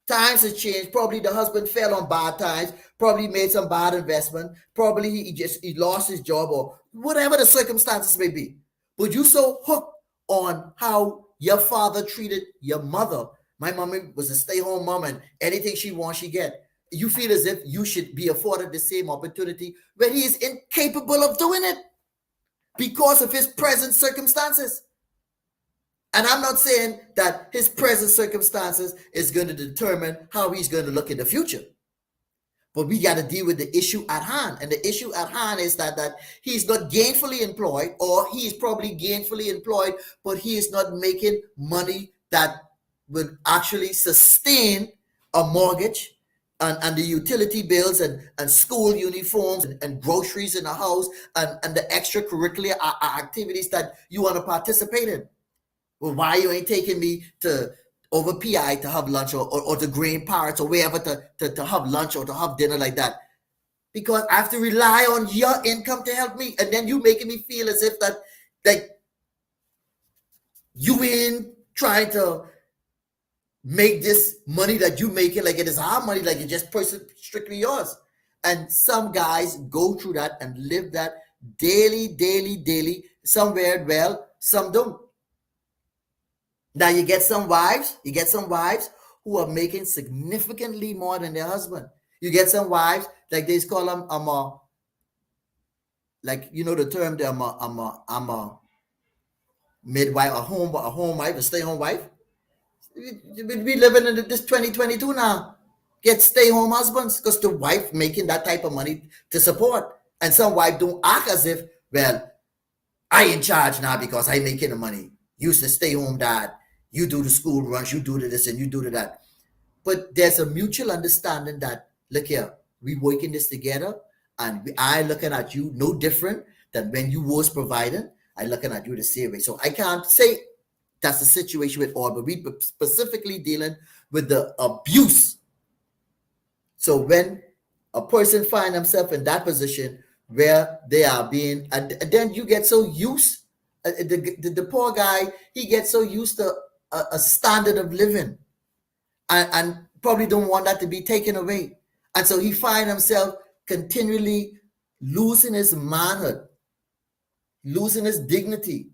Times have changed. Probably the husband fell on bad times. Probably made some bad investment. Probably he lost his job or whatever the circumstances may be. But you so hooked on how your father treated your mother. My mommy was a stay-home mom, and anything she wants, she get. You feel as if you should be afforded the same opportunity when he is incapable of doing it because of his present circumstances. And I'm not saying that his present circumstances is going to determine how he's going to look in the future. But we got to deal with the issue at hand. And the issue at hand is that he's not gainfully employed, or he is probably gainfully employed, but he is not making money that would actually sustain a mortgage and the utility bills and school uniforms and groceries in the house and the extracurricular activities that you want to participate in. Well, why you ain't taking me to over PI to have lunch or to Green Parrots or wherever to have lunch or to have dinner like that? Because I have to rely on your income to help me. And then you making me feel as if that like you ain't trying to make this money that you making like it is our money, like it's just strictly yours. And some guys go through that and live that daily. Some wear it well, some don't. Now you get some wives who are making significantly more than their husband. You get some wives, like they call them, like, you know, the term, I'm a midwife, a home wife, a stay-home wife. We living in this 2022 now. Get stay-home husbands because the wife making that type of money to support. And some wife don't act as if, well, I in charge now because I making the money. Used to stay-home dad. You do the school runs, you do this and you do that. But there's a mutual understanding that, look here, we working this together and I looking at you no different than when you was providing. I'm looking at you the same way. So I can't say that's the situation with all, but we specifically dealing with the abuse. So when a person find themselves in that position where they are being, and then you get so used, the poor guy, he gets so used to a standard of living, and probably don't want that to be taken away. And so he find himself continually losing his manhood, losing his dignity,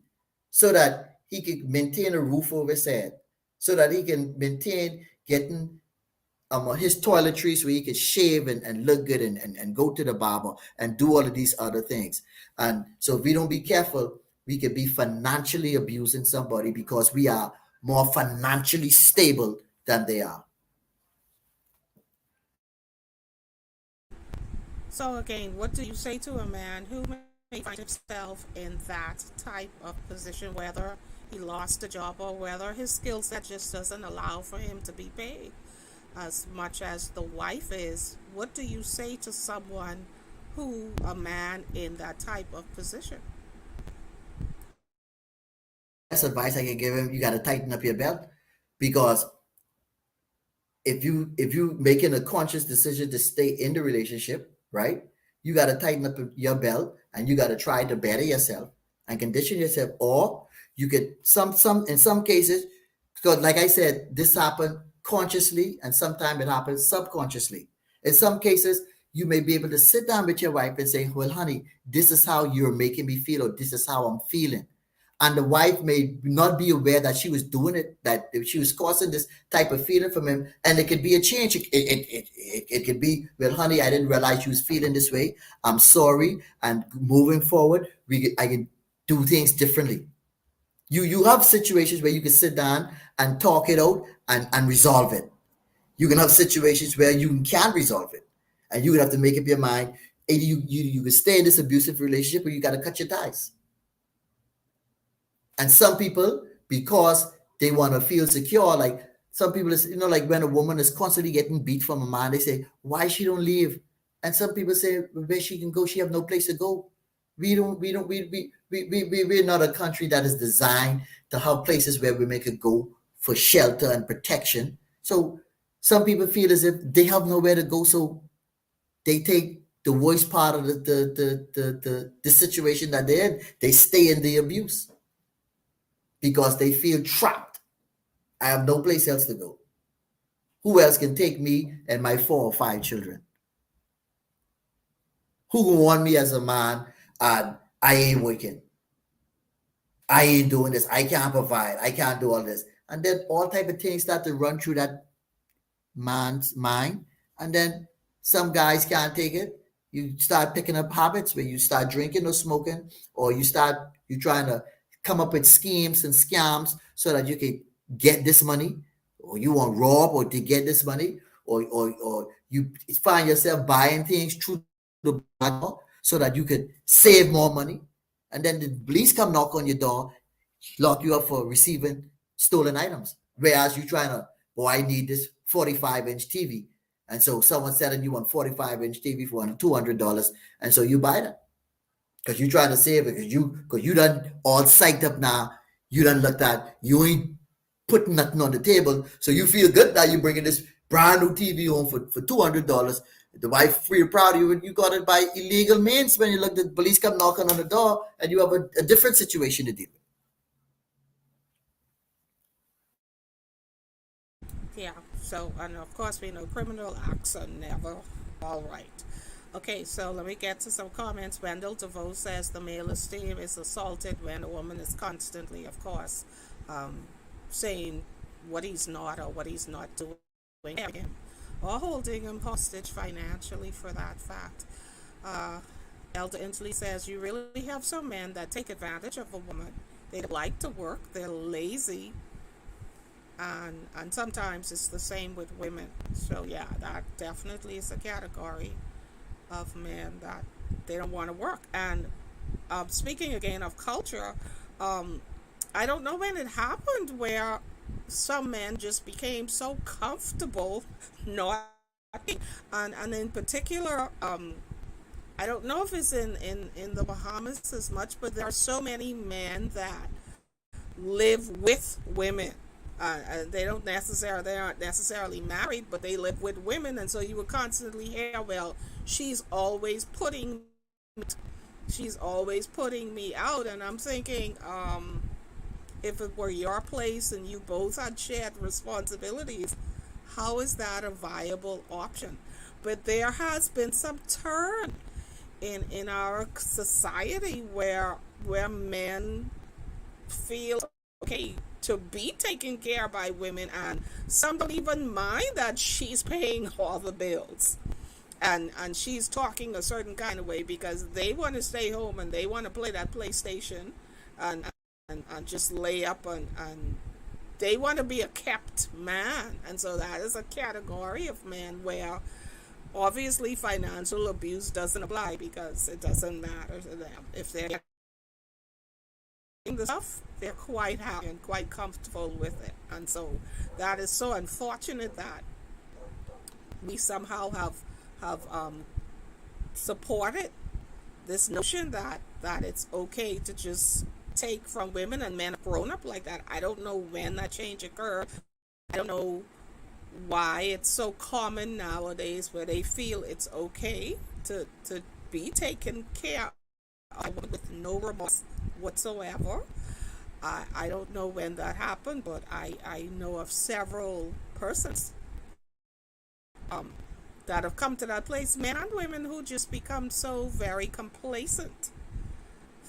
so that he can maintain a roof over his head, so that he can maintain getting his toiletries where he can shave and look good and go to the barber and do all of these other things. And so if we don't be careful, we could be financially abusing somebody because we are more financially stable than they are. So again, what do you say to a man who may find himself in that type of position, whether he lost a job or whether his skill set just doesn't allow for him to be paid as much as the wife is? What do you say to someone who, a man in that type of position? That's advice I can give him. You got to tighten up your belt, because if you making a conscious decision to stay in the relationship, right? You got to tighten up your belt, and you got to try to better yourself and condition yourself. Or you could some in some cases, because like I said, this happened consciously and sometimes it happens subconsciously. In some cases, you may be able to sit down with your wife and say, well, honey, this is how you're making me feel, or this is how I'm feeling. And the wife may not be aware that she was doing it, that she was causing this type of feeling from him, and it could be a change. It could be, well, honey, I didn't realize you was feeling this way. I'm sorry, and moving forward, I can do things differently. You have situations where you can sit down and talk it out and resolve it. You can have situations where you can't resolve it, and you would have to make up your mind. Either you can stay in this abusive relationship, or you got to cut your ties. And some people, because they want to feel secure, like some people, like when a woman is constantly getting beat from a man, they say, why she don't leave? And some people say, where she can go, she have no place to go. We're not a country that is designed to have places where we make a go for shelter and protection. So some people feel as if they have nowhere to go, so they take the worst part of the situation that they're in. They stay in the abuse because they feel trapped. I have no place else to go. Who else can take me and my 4 or 5 children? Who can want me as a man and I ain't working? I ain't doing this. I can't provide. I can't do all this. And then all type of things start to run through that man's mind. And then some guys can't take it. You start picking up habits where you start drinking or smoking, or you trying to come up with schemes and scams so that you can get this money, or you want rob or to get this money, or you find yourself buying things through the back door so that you could save more money. And then the police come knock on your door, lock you up for receiving stolen items. Whereas you trying to, oh, I need this 45-inch TV. And so someone's selling you on 45-inch TV for $200. And so you buy that because you trying to save it, because you done all psyched up now. You done looked at, you ain't putting nothing on the table. So you feel good now you bringing this brand new TV home for $200. The wife feel proud of you, and you got it by illegal means. When you look, the police come knocking on the door and you have a different situation to deal with. Yeah, so, and of course, we know criminal acts are never all right. Okay, so let me get to some comments. Wendell DeVoe says the male esteem is assaulted when a woman is constantly, of course, saying what he's not or what he's not doing or holding him hostage financially for that fact. Elder Inslee says you really have some men that take advantage of a woman. They don't like to work, they're lazy, and sometimes it's the same with women. So yeah, that definitely is a category of men that they don't want to work. And speaking again of culture, I don't know when it happened where some men just became so comfortable not, and in particular, I don't know if it's in the Bahamas as much, but there are so many men that live with women. They aren't necessarily married, but they live with women, and so you would constantly hear, well, she's always putting she's always putting me out. And I'm thinking, if it were your place and you both had shared responsibilities, how is that a viable option? But there has been some turn in our society where men feel okay to be taken care by women, and some don't even mind that she's paying all the bills, and she's talking a certain kind of way because they want to stay home and they want to play that PlayStation, and and just lay up, and they want to be a kept man. And so that is a category of men where obviously financial abuse doesn't apply because it doesn't matter to them. If they're getting the stuff, they're quite happy and quite comfortable with it. And so that is so unfortunate that we somehow have supported this notion that it's okay to just take from women, and men have grown up like that. I don't know when that change occurred. I don't know why it's so common nowadays where they feel it's okay to be taken care of with no remorse whatsoever. I don't know when that happened, but I know of several persons um, that have come to that place, men and women, who just become so very complacent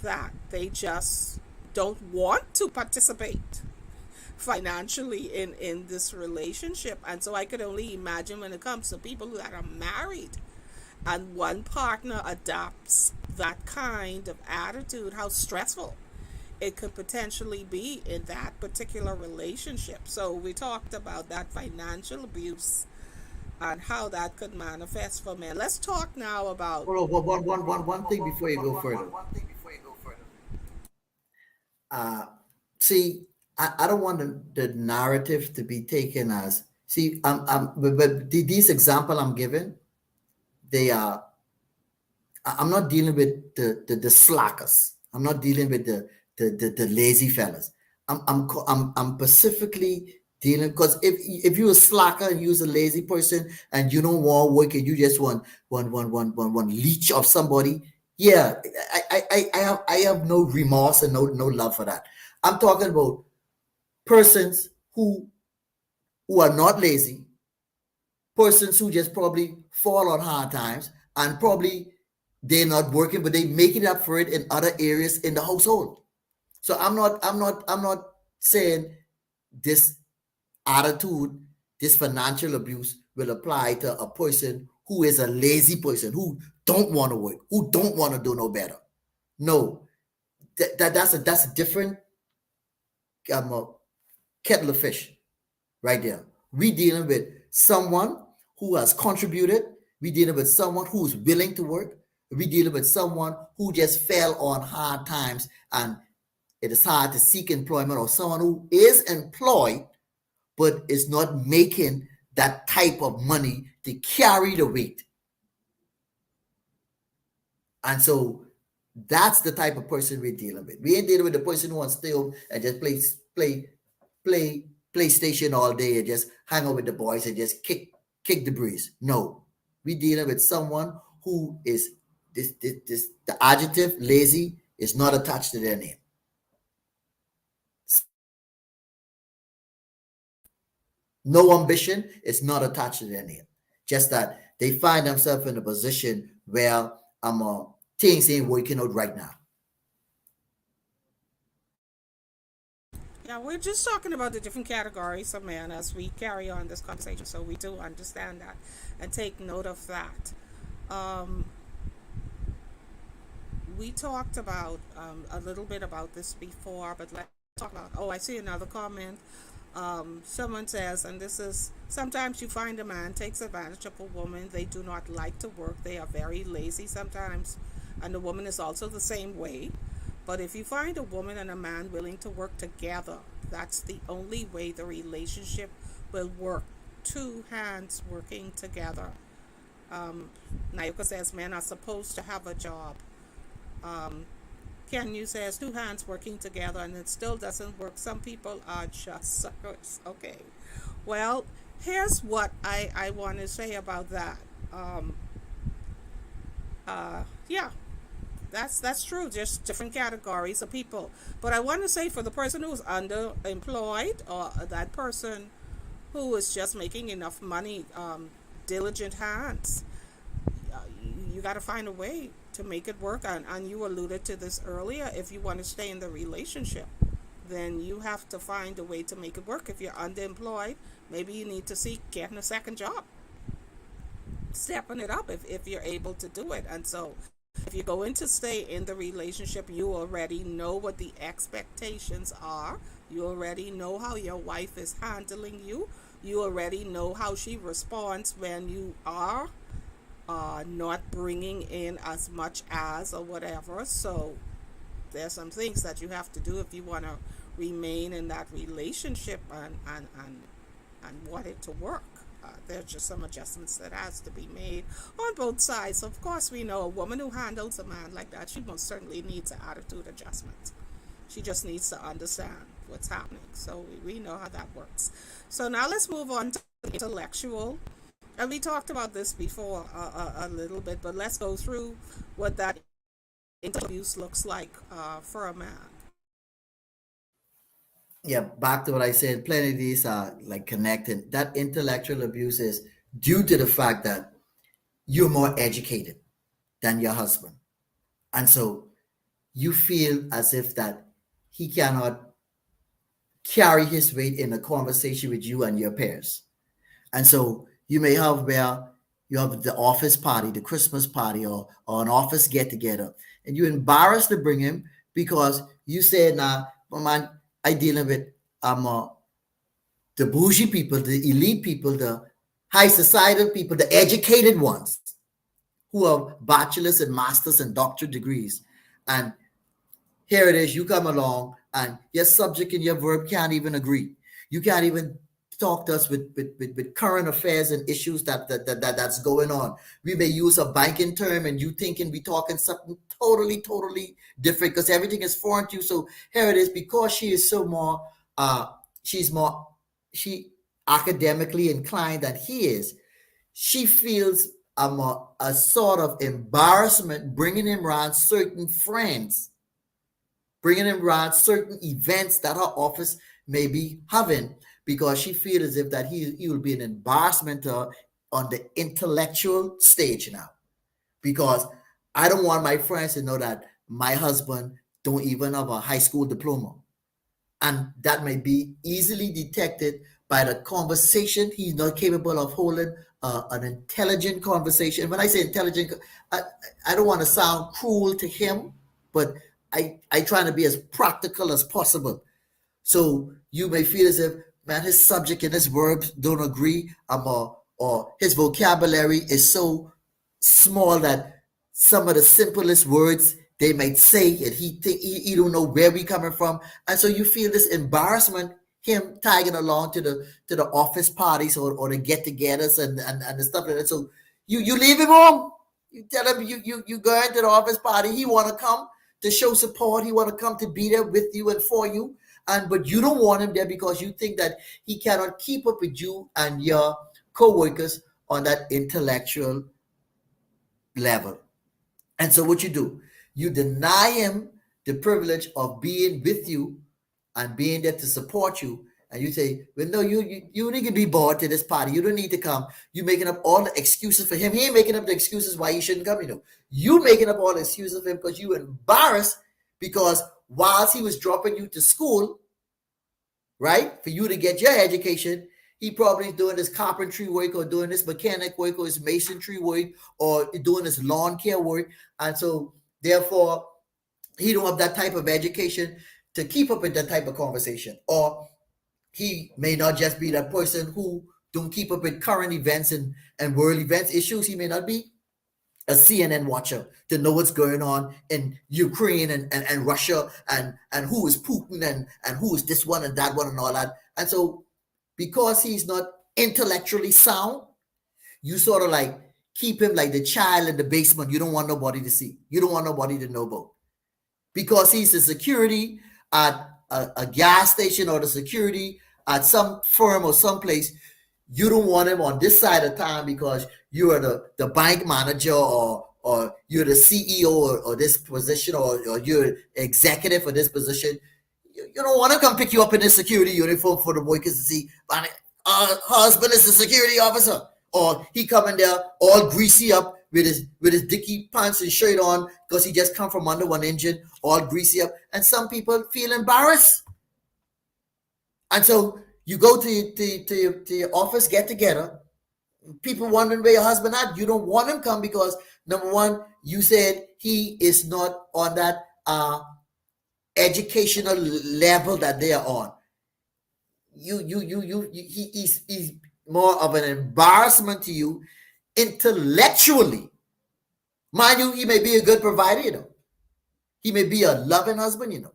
that they just don't want to participate financially in this relationship. And so I could only imagine when it comes to people that are married and one partner adopts that kind of attitude, how stressful it could potentially be in that particular relationship. So we talked about that financial abuse and how that could manifest for men. Let's talk now about. Hold on, one thing before you go further. Uh, see, I don't want the narrative to be taken as, see, but these example I'm giving, they are, I'm not dealing with the slackers. I'm not dealing with the lazy fellas. I'm specifically dealing, because if you're a slacker and you're a lazy person and you don't want work and you just want leech of somebody, yeah, I have no remorse and no love for that. I'm talking about persons who are not lazy, persons who just probably fall on hard times, and probably they're not working, but they making up for it in other areas in the household. So I'm not saying this attitude, this financial abuse will apply to a person who is a lazy person, who don't want to work, who don't want to do no better. No, that's a different um, kettle of fish right there. We dealing with someone who has contributed. We dealing with someone who's willing to work. We dealing with someone who just fell on hard times and it is hard to seek employment, or someone who is employed but is not making that type of money to carry the weight. And so that's the type of person we're dealing with. We ain't dealing with the person who wants to stay home and just play PlayStation all day and just hang out with the boys and just kick the breeze. No, we dealing with someone who is this the adjective lazy is not attached to their name. No ambition is not attached to their name. Just that they find themselves in a position where things ain't working out right now. Yeah, we're just talking about the different categories of men as we carry on this conversation, so we do understand that and take note of that. Um, we talked about a little bit about this before, but let's talk about. Oh, I see another comment. Someone says, and this is, sometimes you find a man takes advantage of a woman. They do not like to work. They are very lazy sometimes, and the woman is also the same way. But if you find a woman and a man willing to work together, that's the only way the relationship will work. Two hands working together. Nayoka says men are supposed to have a job. Kenyu says two hands working together and it still doesn't work. Some people are just suckers. Okay. Well, here's what I want to say about that. Yeah, that's true. Just different categories of people. But I want to say for the person who's underemployed or that person who is just making enough money, diligent hands, you got to find a way to make it work. And you alluded to this earlier. If you want to stay in the relationship, then you have to find a way to make it work. If you're underemployed, maybe you need to seek getting a second job, stepping it up if you're able to do it. And so if you're going to stay in the relationship, you already know what the expectations are. You already know how your wife is handling you. You already know how she responds when you are not bringing in as much as or whatever. So there's some things that you have to do if you want to remain in that relationship and want it to work. There's just some adjustments that has to be made on both sides. Of course, we know a woman who handles a man like that, she most certainly needs an attitude adjustment. She just needs to understand what's happening. So we know how that works. So now let's move on to intellectual. And we talked about this before a little bit, but let's go through what that intellectual abuse looks like for a man. Yeah, back to what I said, plenty of these are like connected. That intellectual abuse is due to the fact that you're more educated than your husband. And so you feel as if that he cannot carry his weight in a conversation with you and your peers. And so you may have where you have the office party, the Christmas party, or an office get together, and you're embarrassed to bring him because you said, nah, man, I dealing with the bougie people, the elite people, the high societal people, the educated ones who have bachelor's and master's and doctorate degrees. And here it is, you come along and your subject and your verb can't even agree. You can't even talk to us with current affairs and issues that's going on. We may use a banking term and you thinking we talking something totally different because everything is foreign to you. So here it is, because she is so more she's more she academically inclined than he is, she feels a sort of embarrassment bringing him around certain friends, bringing him around certain events that her office may be having, because she feels as if that he will be an embarrassment to her on the intellectual stage now. Because I don't want my friends to know that my husband don't even have a high school diploma. And that may be easily detected by the conversation. He's not capable of holding an intelligent conversation. When I say intelligent, I don't want to sound cruel to him, but I try to be as practical as possible. So you may feel as if, man, his subject and his verbs don't agree, or his vocabulary is so small that some of the simplest words they might say, and he don't know where we coming from, and so you feel this embarrassment, him tagging along to the office parties or the get-togethers and the stuff like that. So you leave him home. You tell him you go into the office party. He want to come to show support. He want to come to be there with you and for you. But you don't want him there because you think that he cannot keep up with you and your co-workers on that intellectual level. And so what you do, you deny him the privilege of being with you and being there to support you. And you say, well, no, you need to be bored to this party. You don't need to come. You making up all the excuses for him. He ain't making up the excuses why he shouldn't come, You making up all the excuses for him because you embarrassed, because whilst he was dropping you to school, right, for you to get your education, he probably is doing this carpentry work or doing this mechanic work or his masonry work or doing this lawn care work. And so therefore, he don't have that type of education to keep up with that type of conversation. Or he may not just be that person who don't keep up with current events and world events issues. He may not be a CNN watcher to know what's going on in Ukraine and Russia and who is Putin and who is this one and that one and all that. And so because he's not intellectually sound, you sort of like keep him like the child in the basement you don't want nobody to see, you don't want nobody to know about, because he's the security at a gas station or the security at some firm or someplace. You don't want him on this side of town because you are the bank manager, or you're the CEO, or this position, or you're executive for this position. You don't want to come pick you up in this security uniform for the workers to see. Husband is the security officer, or he coming there all greasy up with his dicky pants and shirt on because he just come from under one engine, all greasy up, and some people feel embarrassed, and so you go to your office get together. People wondering where your husband at. You don't want him come because number one, you said he is not on that educational level that they are on. He's more of an embarrassment to you intellectually. Mind you, he may be a good provider, he may be a loving husband,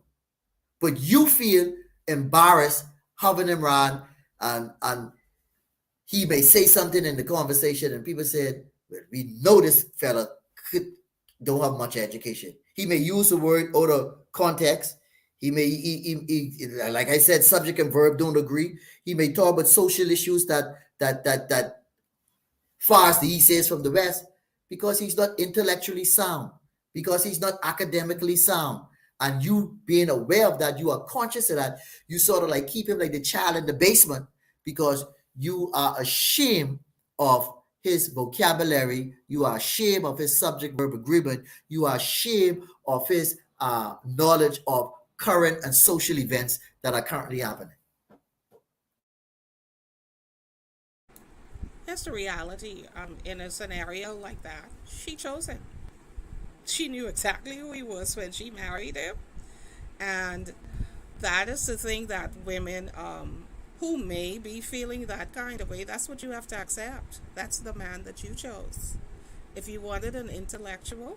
but you feel embarrassed having him around, and he may say something in the conversation, and people said, well, we know this fella don't have much education. He may use the word out of context. He may, like I said, subject and verb don't agree. He may talk about social issues that far as the east is from the west, because he's not intellectually sound, because he's not academically sound. And you being aware of that, you are conscious of that, you sort of like keep him like the child in the basement, because you are ashamed of his vocabulary, you are ashamed of his subject verb agreement, you are ashamed of his knowledge of current and social events that are currently happening. That's the reality. In a scenario like that, she chose him. She knew exactly who he was when she married him, and that is the thing that women who may be feeling that kind of way, that's what you have to accept. That's the man that you chose. If you wanted an intellectual,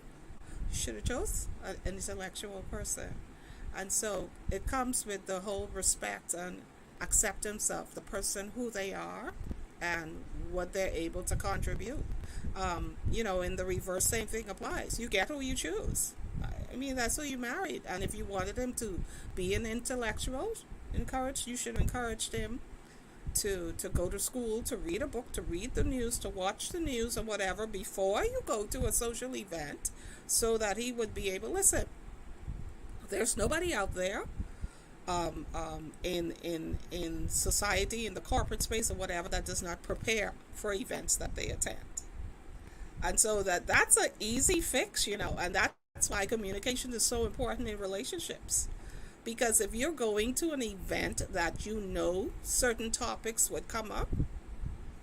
you should have chose an intellectual person. And so it comes with the whole respect and acceptance of the person who they are and what they're able to contribute. In the reverse, same thing applies. You get who you choose. I mean, that's who you married. And if you wanted him to be an intellectual, you should encourage him to go to school, to read a book, to read the news, to watch the news or whatever before you go to a social event, so that he would be able, listen, there's nobody out there in society, in the corporate space or whatever, that does not prepare for events that they attend. And so that's an easy fix, and that's why communication is so important in relationships. Because if you're going to an event that certain topics would come up,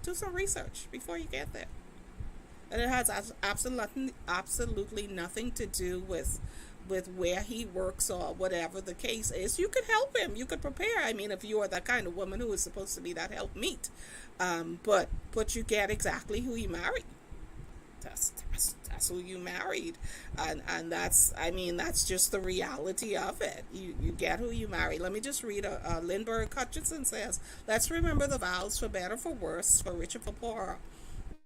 do some research before you get there. And it has absolutely nothing to do with where he works or whatever the case is. You could help him. You could prepare. I mean, if you are that kind of woman who is supposed to be that helpmeet, but you get exactly who you married. That's who you married, and that's just the reality of it. You get who you marry. Let me just read Lindbergh Hutchinson says, let's remember the vows, for better, for worse, for richer, for poorer,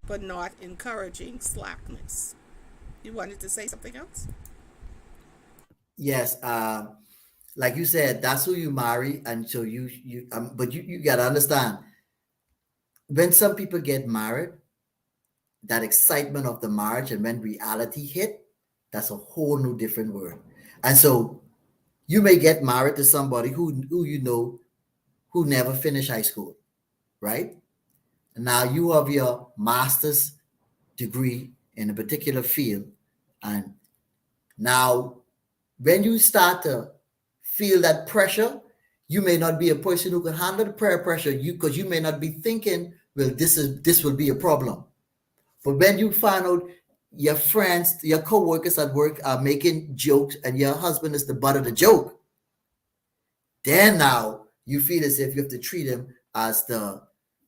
but not encouraging slackness. You wanted to say something else? Yes, like you said, that's who you marry, and so but you gotta understand, when some people get married, that excitement of the marriage, and when reality hit, that's a whole new different world. And so you may get married to somebody who never finished high school, right? And now you have your master's degree in a particular field, and now when you start to feel that pressure, you may not be a person who can handle the prayer pressure, because you may not be thinking, well, this will be a problem. But when you find out your friends, your co-workers at work are making jokes and your husband is the butt of the joke, then now you feel as if you have to treat him as the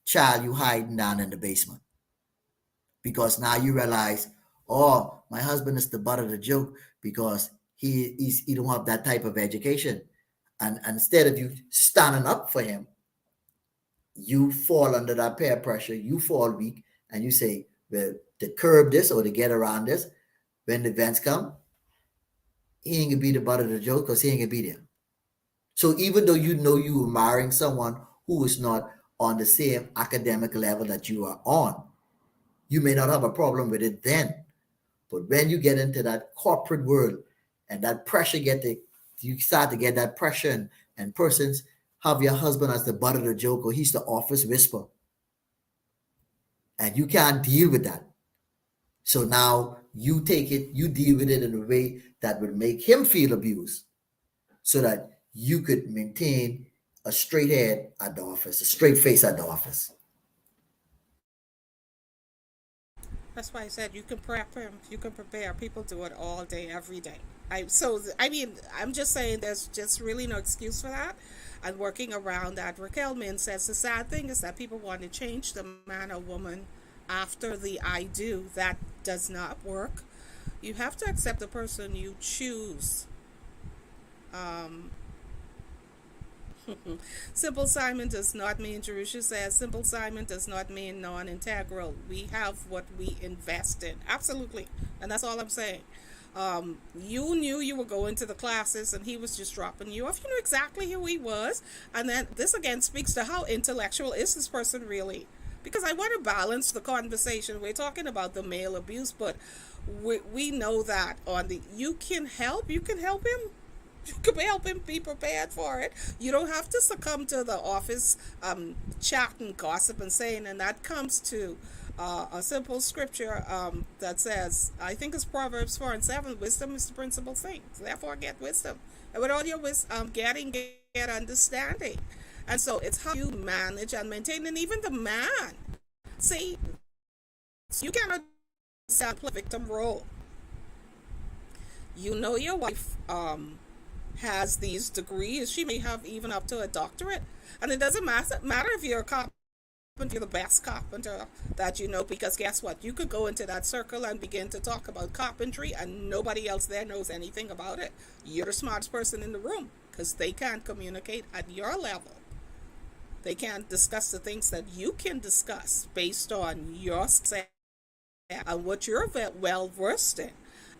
child you hiding down in the basement. Because now you realize, oh, my husband is the butt of the joke because he don't have that type of education. And instead of you standing up for him, you fall under that peer pressure, you fall weak, and you say, well, to curb this or to get around this, when the events come, he ain't gonna be the butt of the joke because he ain't gonna be there. So even though you know you were marrying someone who is not on the same academic level that you are on, you may not have a problem with it then. But when you get into that corporate world and that pressure you start to get that pressure and persons have your husband as the butt of the joke or he's the office whisper. And you can't deal with that. So now you take it, you deal with it in a way that would make him feel abused so that you could maintain a straight head at the office, a straight face at the office. That's why I said you can prep him, you can prepare. People do it all day, every day. I mean, I'm just saying there's just really no excuse for that. And working around that, Raquel Min says the sad thing is that people want to change the man or woman after the I do. That does not work. You have to accept the person you choose. Um, Simple Simon does not mean, Jerusha says, Simple Simon does not mean non integral. We have what we invest in. Absolutely. And that's all I'm saying. You knew you were going to the classes and he was just dropping you off. You knew exactly who he was. And then this again speaks to how intellectual is this person really? Because I want to balance the conversation. We're talking about the male abuse, but we know that you can help him. You can help him be prepared for it. You don't have to succumb to the office chat and gossip and saying, and that comes to a simple scripture that says, I think it's Proverbs 4:7, wisdom is the principal thing. Therefore get wisdom. And with all your wisdom, get understanding. And so it's how you manage and maintain, and even the man. See, you cannot play victim role. You know your wife has these degrees. She may have even up to a doctorate. And it doesn't matter if you're a carpenter, you're the best carpenter that you know, because guess what? You could go into that circle and begin to talk about carpentry and nobody else there knows anything about it. You're the smartest person in the room because they can't communicate at your level. They can't discuss the things that you can discuss based on your skill and what you're well versed in.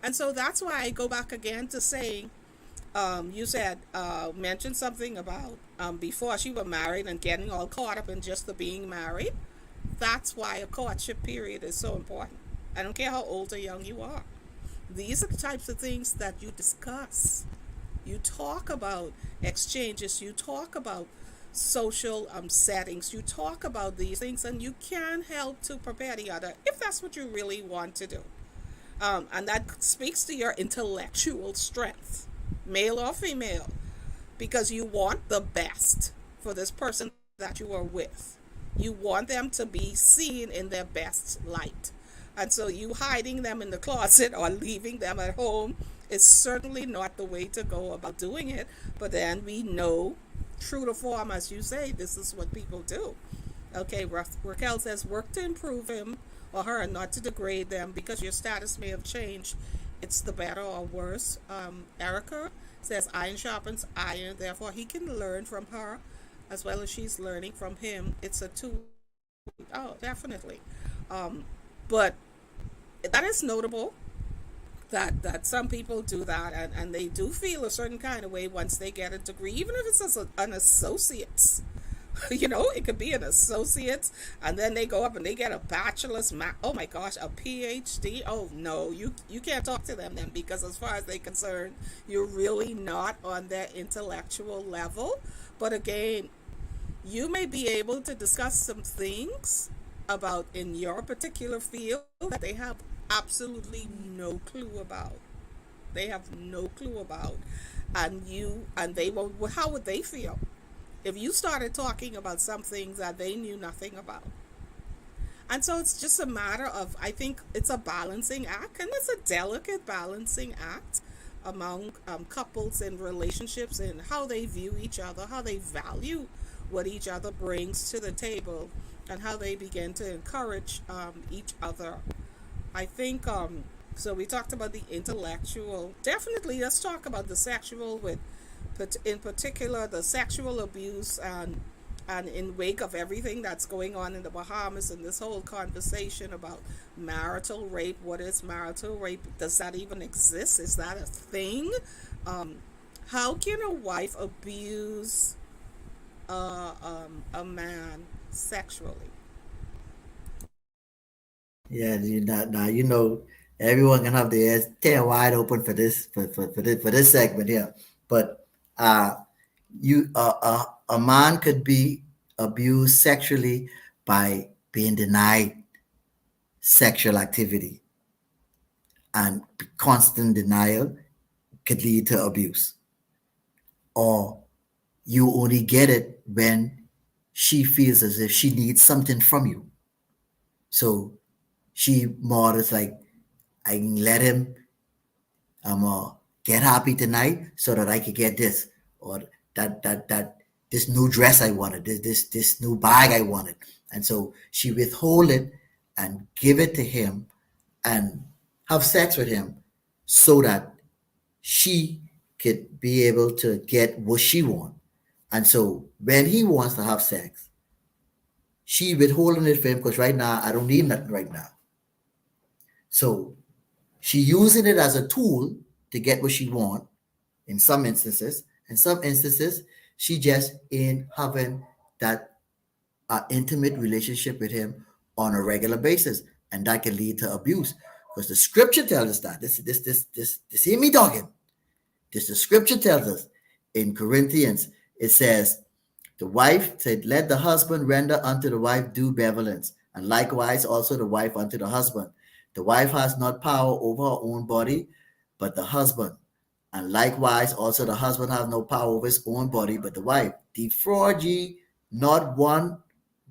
And so that's why I go back again to saying, you said, mentioned something about before she was married and getting all caught up in just the being married. That's why a courtship period is so important. I don't care how old or young you are. These are the types of things that you discuss. You talk about exchanges. You talk about social settings. You talk about these things, and you can help to prepare the other if that's what you really want to do. And that speaks to your intellectual strength, male or female, because you want the best for this person that you are with. You want them to be seen in their best light. And so you hiding them in the closet or leaving them at home is certainly not the way to go about doing it. But then we know, true to form, as you say, this is what people do. Okay, Raquel says, work to improve him or her, not to degrade them because your status may have changed. It's the better or worse. Erica says, iron sharpens iron, therefore he can learn from her as well as she's learning from him. It's a two. Oh, definitely. But that is notable that some people do that, and they do feel a certain kind of way once they get a degree, even if it's an associate's. It could be an associate's, and then they go up and they get a bachelor's, oh my gosh, a PhD. Oh no, you can't talk to them then, because as far as they're concerned, you're really not on their intellectual level. But again, you may be able to discuss some things about in your particular field that they have absolutely no clue about. They have no clue about. And they will, how would they feel if you started talking about some things that they knew nothing about? And so it's just a matter of, I think it's a balancing act, and it's a delicate balancing act among couples and relationships, and how they view each other, how they value what each other brings to the table, and how they begin to encourage each other. I think, so we talked about the intellectual. Definitely, let's talk about the sexual, in particular, the sexual abuse and And in wake of everything that's going on in the Bahamas and this whole conversation about marital rape, what is marital rape? Does that even exist? Is that a thing? How can a wife abuse a man sexually? Yeah, now you know everyone can have their ears tear wide open for this for this segment here. But uh you a man could be abused sexually by being denied sexual activity, and constant denial could lead to abuse. Or you only get it when she feels as if she needs something from you. So she more is like, I can let him get happy tonight so that I could get this, or that this new dress I wanted, this new bag I wanted, and so she withhold it and give it to him and have sex with him so that she could be able to get what she wants. And so when he wants to have sex, she withholding it for him because right now I don't need nothing right now. So she using it as a tool to get what she want in some instances. In some instances, she just ain't having that intimate relationship with him on a regular basis, and that can lead to abuse. Because the scripture tells us that this ain't me talking. This the scripture tells us in Corinthians. It says, the wife said, let the husband render unto the wife due benevolence, and likewise also the wife unto the husband. The wife has not power over her own body, but the husband. And likewise also the husband has no power over his own body, but the wife. Defraud ye not one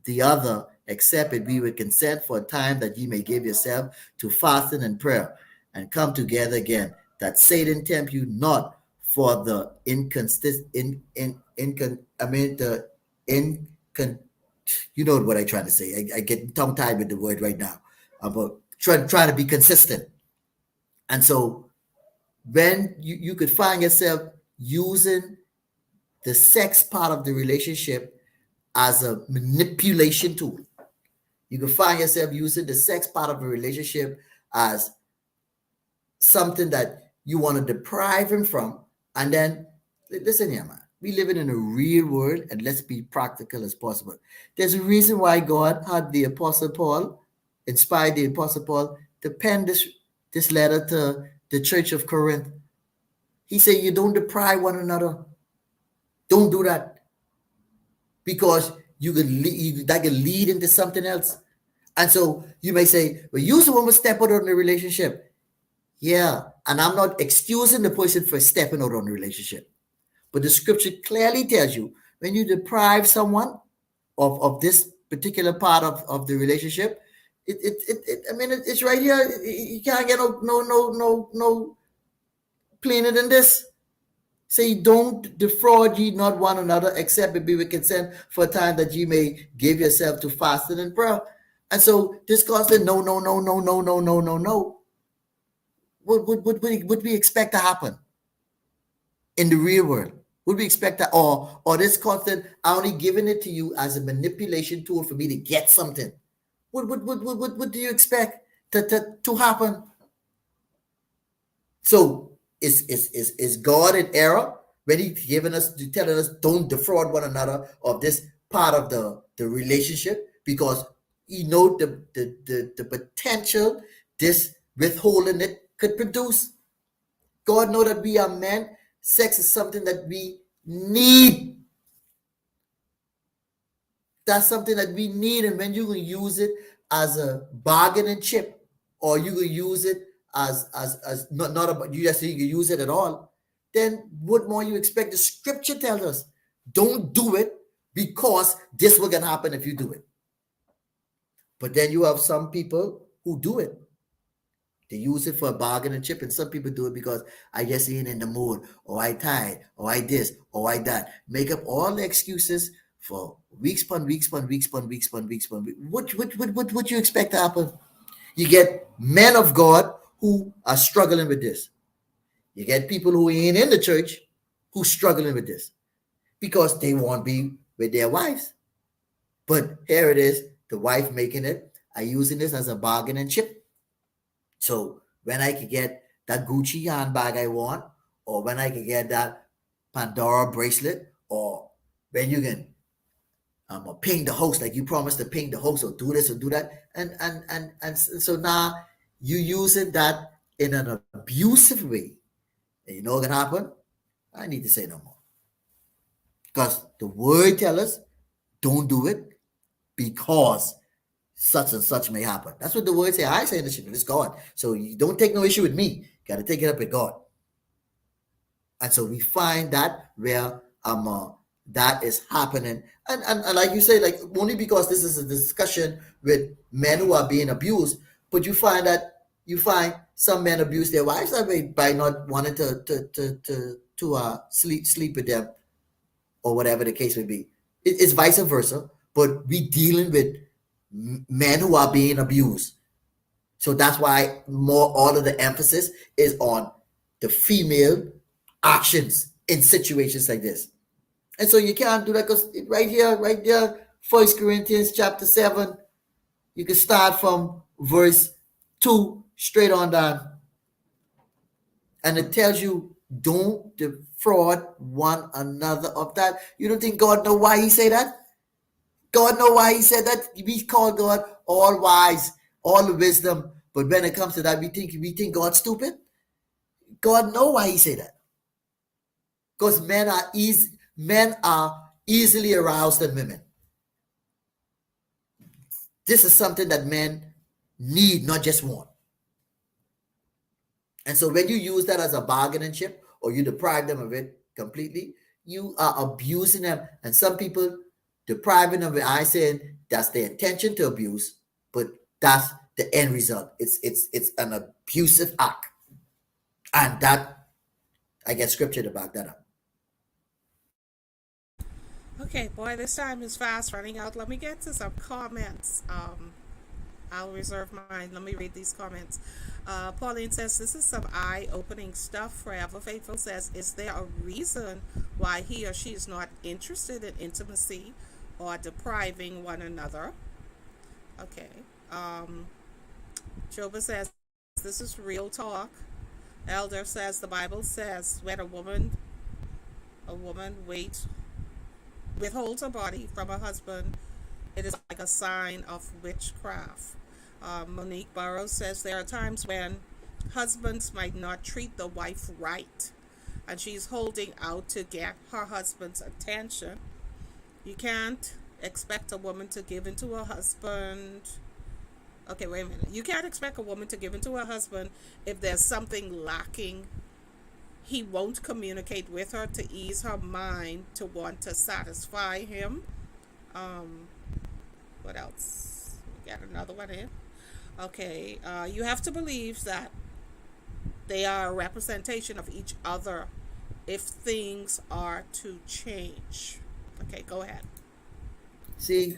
the other, except it be with consent for a time, that ye may give yourself to fasting and prayer, and come together again, that Satan tempt you not for the inconsistent I mean the incon you know what I try to say. I get tongue tied with the word right now. But trying to be consistent. And so when you could find yourself using the sex part of the relationship as a manipulation tool. You can find yourself using the sex part of a relationship as something that you want to deprive him from. And then, listen here, man. We living in a real world, and let's be practical as possible. There's a reason why God had the Apostle Paul, inspired the Apostle Paul to pen this letter to the church of Corinth. He said, you don't deprive one another. Don't do that, because that can lead into something else. And so you may say, well, you the one to step out on the relationship. Yeah, and I'm not excusing the person for stepping out on the relationship. But the scripture clearly tells you, when you deprive someone of this particular part of the relationship, it's right here. You can't get no plainer than this. Say, don't defraud ye not one another, except it be with consent for a time, that ye may give yourself to fasting and prayer. And so this constant no, no, no, no, no, no, no, no, no. What we expect to happen in the real world? Would we expect that, or this constant, I only giving it to you as a manipulation tool for me to get something? What do you expect to happen? So is God in error when He's giving us, telling us, don't defraud one another of this part of the relationship, because you know the potential this withholding it could produce? God know that we are men. Sex is something that we need. That's something that we need. And when you can use it as a bargaining chip, or you can use it as not about you just, you can use it at all, then what more you expect? The scripture tells us, don't do it, because this will gonna happen if you do it. But then you have some people who do it. They use it for a bargaining chip, and some people do it because I just ain't in the mood, or I tired, or I this, or I that. Make up all the excuses for weeks upon weeks upon weeks upon weeks upon weeks upon weeks. What you expect to happen? You get men of God who are struggling with this. You get people who ain't in the church who struggling with this, because they won't be with their wives. But here it is, the wife making it. I using this as a bargaining chip. So when I could get that Gucci handbag I want, or when I could get that Pandora bracelet, or when you can ping the host like you promised to ping the host or do this or do that, and so now you using that in an abusive way, and you know what can happen? I need to say no more because the word tell us don't do it because such and such may happen. That's what the word say. I say in the ship, it's God. So you don't take no issue with me. Got to take it up with God. And so we find that where that is happening. And like you say, like only because this is a discussion with men who are being abused, but you find some men abuse their wives that way by not wanting to sleep with them or whatever the case may be. It's vice versa, but we dealing with men who are being abused. So that's why more all of the emphasis is on the female actions in situations like this. And so you can't do that because right there, First Corinthians chapter 7, you can start from verse 2 straight on down. And it tells you don't defraud one another of that. You don't think God know why he say that? God know why he said that. We call God all wise, all wisdom. But when it comes to that, we think God's stupid. God know why he say that. Because men are easily aroused than women. This is something that men need, not just want. And so when you use that as a bargaining chip or you deprive them of it completely, you are abusing them. And some people depriving them of it, I saying that's the intention to abuse, but that's the end result. It's an abusive act. And that I get scripture to back that up. Okay, boy, this time is fast running out. Let me get to some comments. I'll reserve mine. Let me read these comments. Pauline says, this is some eye-opening stuff. Forever Faithful says, is there a reason why he or she is not interested in intimacy or depriving one another? Okay. Joba says, this is real talk. Elder says, the Bible says, when a woman withholds her body from her husband, it is like a sign of witchcraft. Monique Burrows says there are times when husbands might not treat the wife right, and she's holding out to get her husband's attention. You can't expect a woman to give into her husband. Okay, wait a minute. You can't expect a woman to give into her husband if there's something lacking. He won't communicate with her to ease her mind to want to satisfy him. What else? We got another one in. Okay, you have to believe that they are a representation of each other if things are to change. Okay, go ahead. See,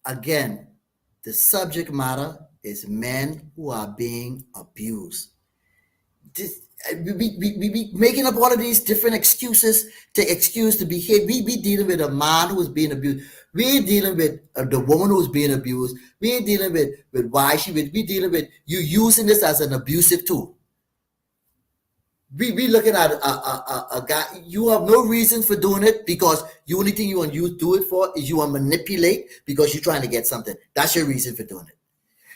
again, the subject matter is men who are being abused. This, we making up all of these different excuses to excuse the behavior. We dealing with a man who is being abused. We dealing with the woman who's being abused. We dealing with why we dealing with you using this as an abusive tool. We looking at a guy. You have no reason for doing it because the only thing you want to do it for is you want to manipulate because you're trying to get something. That's your reason for doing it.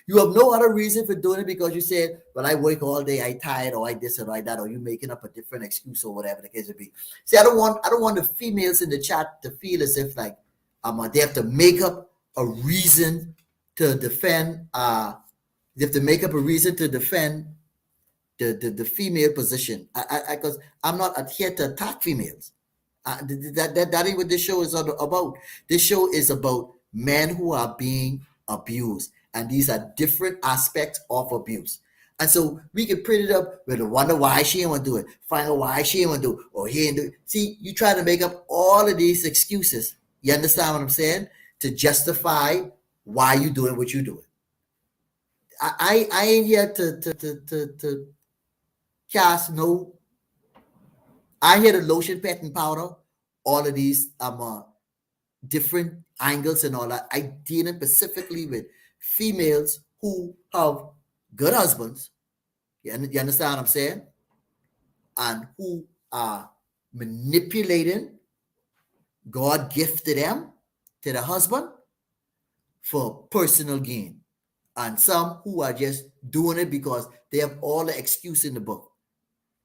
You have no other reason for doing it because you said, well, I work all day, I tired, or I this or I that, or you making up a different excuse or whatever the case would be. See, I don't want the females in the chat to feel as if like they have to make up a reason to defend they have to make up a reason to defend the female position. Because I'm not here to attack females. That ain't what this show is about. This show is about men who are being abused, and these are different aspects of abuse. And so we can print it up with a wonder why she ain't want to do it, find out why she ain't want to do it, or he ain't do it. See, you try to make up all of these excuses. You understand what I'm saying? To justify why you doing what you doing. I ain't here to cast no. I here to lotion, pet, and powder all of these different angles and all that. I dealing specifically with females who have good husbands. You understand what I'm saying? And who are manipulating God gifted them to the husband for personal gain. And some who are just doing it because they have all the excuse in the book.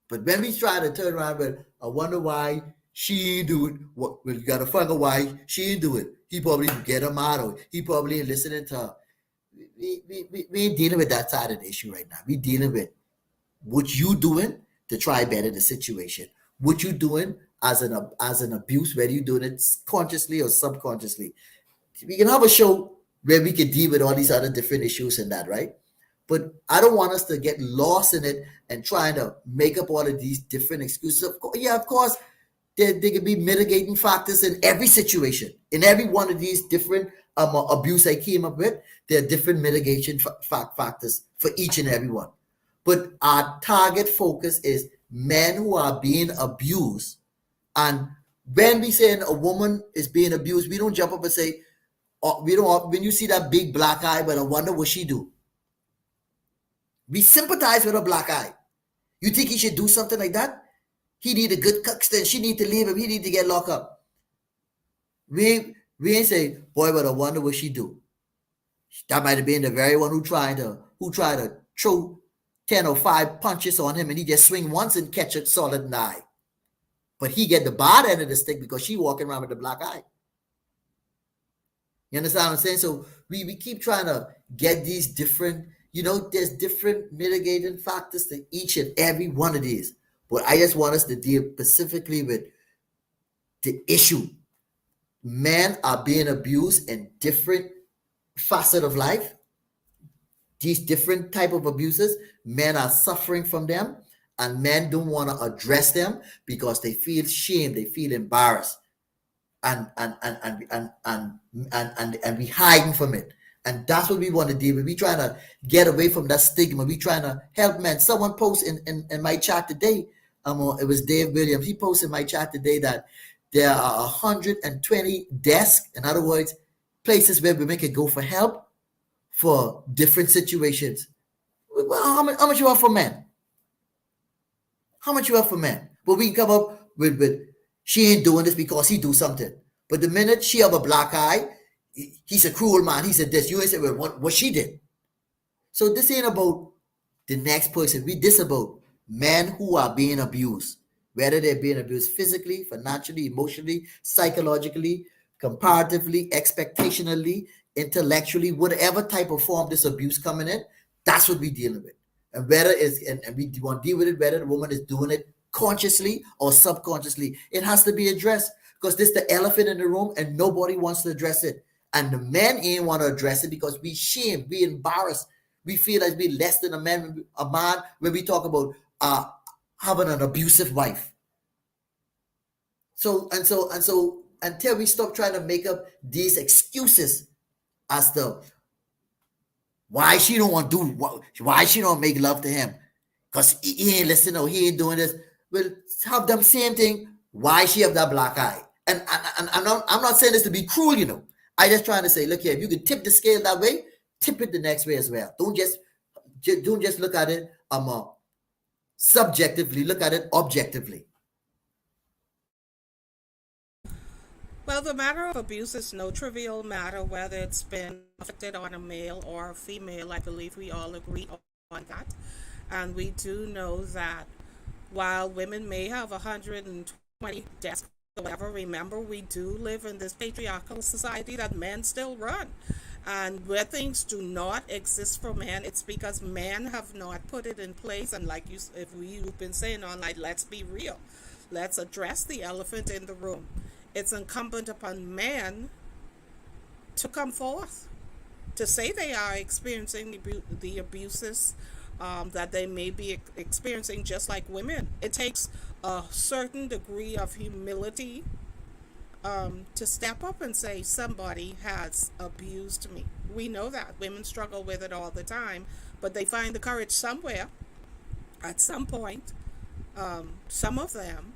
But when we try to turn around, but I wonder why she ain't do it. What we gotta find out why she ain't do it. He probably get her mad or he probably ain't listening to her. We ain't dealing with that side of the issue right now. We dealing with what you doing to try better the situation. What you doing as an abuse, whether you doing it consciously or subconsciously. We can have a show where we can deal with all these other different issues and that, right? But I don't want us to get lost in it and trying to make up all of these different excuses. Yeah, of course, there can be mitigating factors in every situation. In every one of these different abuse I came up with, there are different mitigation factors for each and every one. But our target focus is men who are being abused. And when we say a woman is being abused, we don't jump up and say, oh, we don't. When you see that big black eye, but I wonder what she do. We sympathize with her black eye. You think he should do something like that? He need a good cook, then she need to leave him. He need to get locked up. We ain't say, boy, but I wonder what she do. That might have been the very one who tried to throw 10 or 5 punches on him and he just swing once and catch a solid eye. But he get the bad end of the stick because she walking around with the black eye. You understand what I'm saying? So we keep trying to get these different, there's different mitigating factors to each and every one of these. But I just want us to deal specifically with the issue. Men are being abused in different facets of life. These different type of abuses, men are suffering from them, and men don't want to address them because they feel shame, they feel embarrassed, and we hiding from it. And that's what we want to deal with. We trying to get away from that stigma. We trying to help men. Someone posted in my chat today, it was Dave Williams. He posted in my chat today that there are 120 desks, in other words, places where women can go for help for different situations. Well, how much you have for men? How much you have for men? But we can come up with she ain't doing this because he do something. But the minute she have a black eye, he's a cruel man. He said this. You ain't say, well, what she did. So this ain't about the next person. This about men who are being abused. Whether they're being abused physically, financially, emotionally, psychologically, comparatively, expectationally, intellectually, whatever type of form this abuse coming in, that's what we're dealing with. And whether it's, and we want to deal with it, whether the woman is doing it consciously or subconsciously, it has to be addressed because this is the elephant in the room and nobody wants to address it. And the men ain't want to address it because we shame, we embarrassed, we feel like we less than a man when we talk about having an abusive wife. So until we stop trying to make up these excuses as to why she don't want to do, why she don't make love to him, because he ain't listening or he ain't doing this. Well, have them same thing. Why she have that black eye? And I'm not saying this to be cruel, I just trying to say, look here, if you can tip the scale that way, tip it the next way as well. Don't just look at it subjectively. Look at it objectively. Well, the matter of abuse is no trivial matter, whether it's been inflicted on a male or a female. I believe we all agree on that. And we do know that while women may have 120 desks or whatever, remember, we do live in this patriarchal society that men still run. And where things do not exist for men, it's because men have not put it in place. And like you've been saying all night, let's be real. Let's address the elephant in the room. It's incumbent upon men to come forth, to say they are experiencing the abuses that they may be experiencing just like women. It takes a certain degree of humility to step up and say somebody has abused me. We know that. Women struggle with it all the time, but they find the courage somewhere at some point. Some of them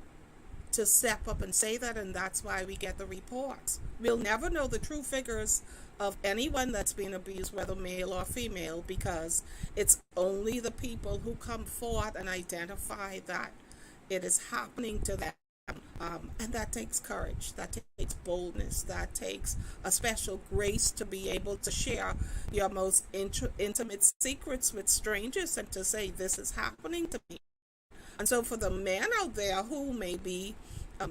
to step up and say that, and that's why we get the reports. We'll never know the true figures of anyone that's being abused, whether male or female, because it's only the people who come forward and identify that it is happening to them. And that takes courage, that takes boldness, that takes a special grace to be able to share your most intimate secrets with strangers and to say, this is happening to me. And so, for the men out there who may be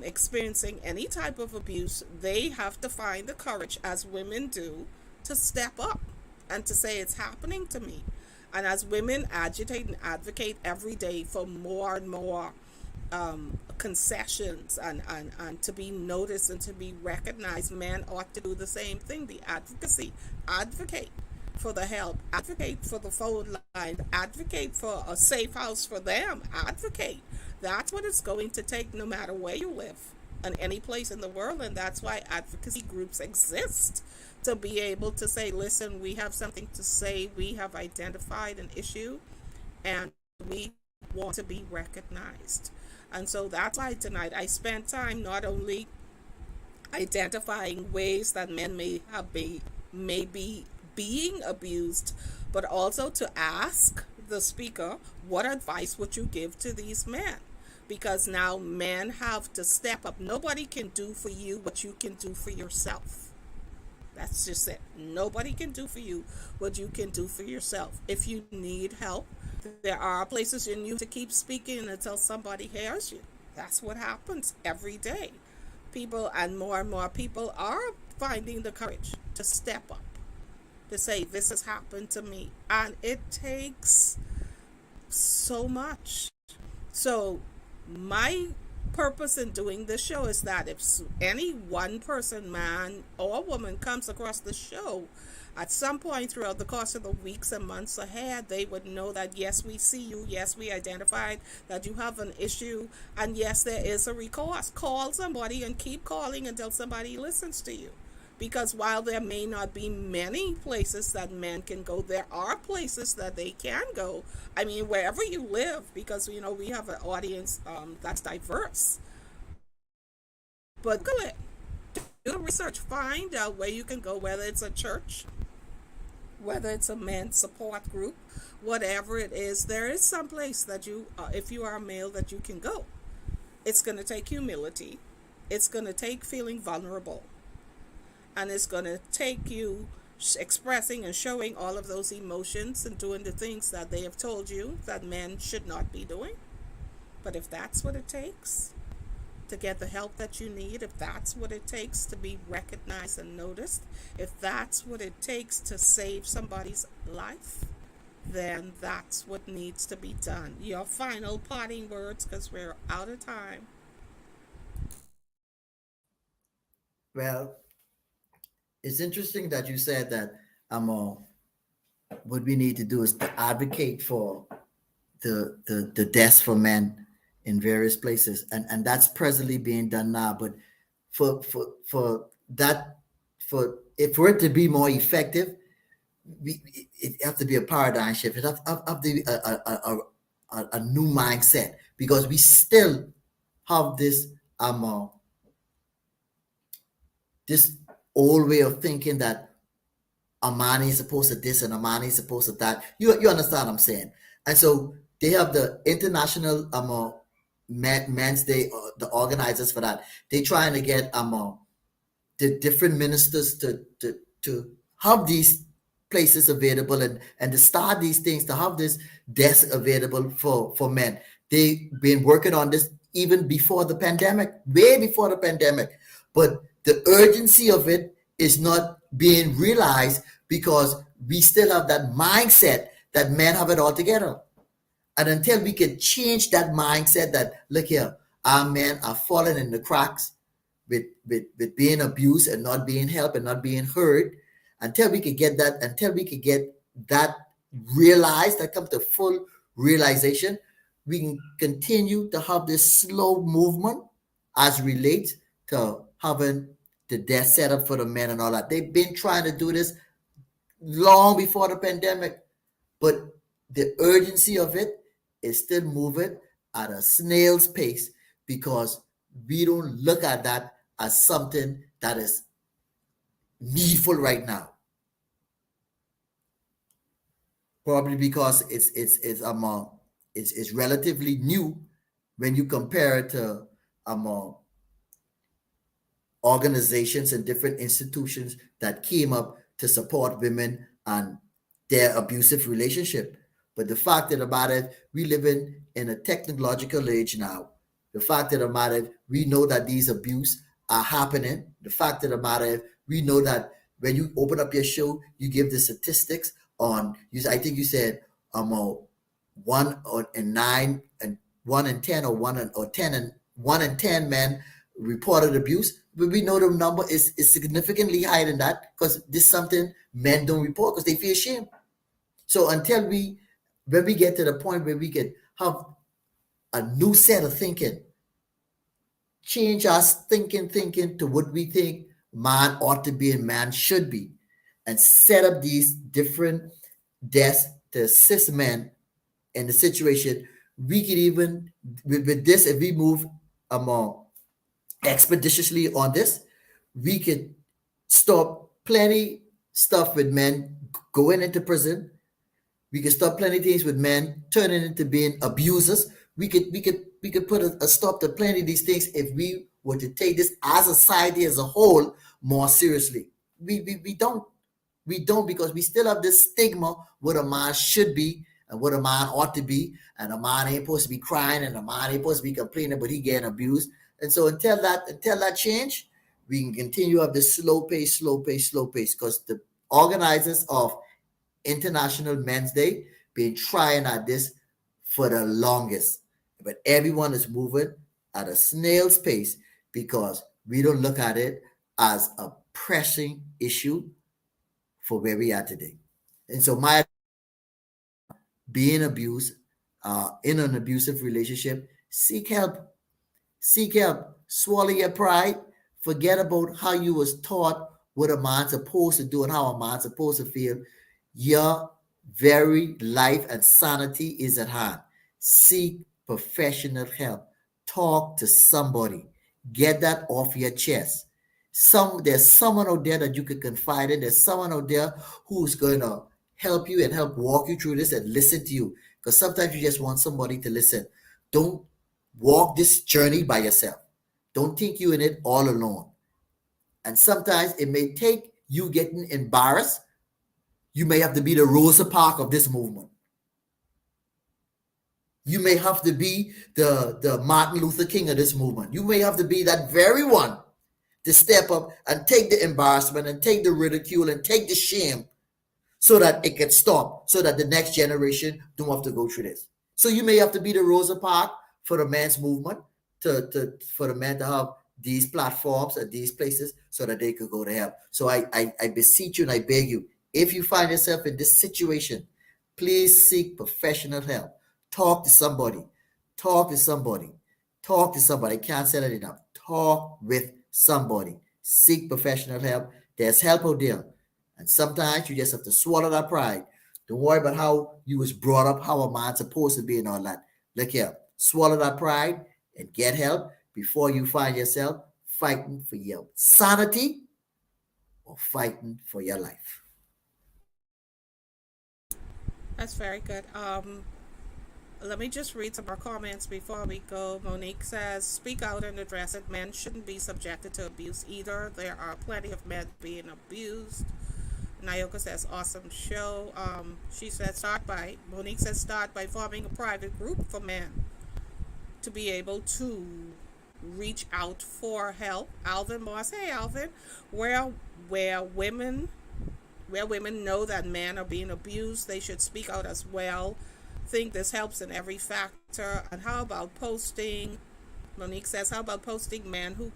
experiencing any type of abuse, they have to find the courage, as women do, to step up and to say, it's happening to me. And as women agitate and advocate every day for more and more concessions and to be noticed and to be recognized, men ought to do the same thing. The advocacy, advocate for the help, advocate for the phone line, advocate for a safe house for them, advocate. That's what it's going to take, no matter where you live and any place in the world. And that's why advocacy groups exist, to be able to say, listen, we have something to say, we have identified an issue, and we want to be recognized. And so that's why tonight I spent time not only identifying ways that men may be being abused, but also to ask the speaker, what advice would you give to these men? Because now men have to step up. Nobody can do for you what you can do for yourself. That's just it. Nobody can do for you what you can do for yourself. If you need help, there are places in you to keep speaking until somebody hears you. That's what happens every day. People and more people are finding the courage to step up, to say, this has happened to me. And it takes so much. So my purpose in doing this show is that if any one person, man or woman, comes across the show at some point throughout the course of the weeks and months ahead, they would know that, yes, we see you, yes, we identified that you have an issue, and yes, there is a recourse. Call somebody and keep calling until somebody listens to you. Because while there may not be many places that men can go, there are places that they can go. I mean, wherever you live, because, we have an audience that's diverse. But Google it. Do the research. Find out where you can go, whether it's a church, whether it's a men's support group, whatever it is. There is some place that you, if you are a male, that you can go. It's going to take humility. It's going to take feeling vulnerable. And it's going to take you expressing and showing all of those emotions and doing the things that they have told you that men should not be doing. But if that's what it takes to get the help that you need, if that's what it takes to be recognized and noticed, if that's what it takes to save somebody's life, then that's what needs to be done. Your final parting words, because we're out of time. Well, it's interesting that you said that what we need to do is to advocate for the deaths for men in various places, and that's presently being done now. But for that, for it to be more effective, it have to be a paradigm shift. It have to be a new mindset, because we still have this old way of thinking that a man is supposed to this and a man is supposed to that. You understand what I'm saying? And so they have the international men's day, the organizers for that. They trying to get the different ministers to have these places available, and to start these things, to have this desk available for men. They've been working on this even before the pandemic, way before the pandemic. But the urgency of it is not being realized, because we still have that mindset that men have it all together. And until we can change that mindset that, look here, our men are falling in the cracks with being abused and not being helped and not being heard, until we could get that realized, that comes to full realization, we can continue to have this slow movement as relates to having the death set up for the men and all that. They've been trying to do this long before the pandemic, but the urgency of it is still moving at a snail's pace, because we don't look at that as something that is needful right now. Probably because it's relatively new when you compare it to organizations and different institutions that came up to support women and their abusive relationship. But the fact of the matter, we live in a technological age now. The fact of the matter, we know that these abuse are happening. The fact of the matter, we know that when you open up your show, you give the statistics on. I think you said one in nine and 1 in 10 or 10 and 1 in 10 men reported abuse, but we know the number is significantly higher than that because this is something men don't report because they feel shame. So when we get to the point where we can have a new set of thinking, change our thinking to what we think man ought to be and man should be, and set up these different desks to assist men in the situation, we could even with this, if we move more expeditiously on this, we could stop plenty stuff with men going into prison. We could stop plenty things with men turning into being abusers. We could put a stop to plenty of these things if we were to take this as a society as a whole more seriously. We don't. We don't, because we still have this stigma what a man should be and what a man ought to be, and a man ain't supposed to be crying and a man ain't supposed to be complaining, but he getting abused. And so until that change, we can continue to have this slow pace, because the organizers of International Men's Day been trying at this for the longest. But everyone is moving at a snail's pace because we don't look at it as a pressing issue for where we are today. And so my being abused, in an abusive relationship, seek help. Seek help. Swallow your pride. Forget about how you was taught what a man's supposed to do and how a man's supposed to feel. Your very life and sanity is at hand. Seek professional help. Talk to somebody. Get that off your chest. There's someone out there that you could confide in. There's someone out there who's going to help you and help walk you through this and listen to you. Because sometimes you just want somebody to listen. Don't walk this journey by yourself. Don't think you're in it all alone. And sometimes it may take you getting embarrassed. You may have to be the Rosa Parks of this movement. You may have to be the Martin Luther King of this movement. You may have to be that very one to step up and take the embarrassment and take the ridicule and take the shame so that it can stop, so that the next generation don't have to go through this. So you may have to be the Rosa Parks for the men's movement, for the men to have these platforms and these places so that they could go to help. So I beseech you and I beg you, if you find yourself in this situation, please seek professional help. Talk to somebody. Talk to somebody. Talk to somebody. I can't say that enough. Talk with somebody. Seek professional help. There's help out there. And sometimes you just have to swallow that pride. Don't worry about how you was brought up, how a man's supposed to be and all that. Look here. Swallow that pride and get help before you find yourself fighting for your sanity or fighting for your life. That's very good. Let me just read some more comments before we go. Monique says, speak out and address it. Men shouldn't be subjected to abuse either. There are plenty of men being abused. Nayoka says, awesome show. She says, Monique says, start by forming a private group for men to be able to reach out for help. Alvin Moss, hey Alvin, where women know that men are being abused, they should speak out as well. Think this helps in every factor. And how about posting? Monique says, how about posting men who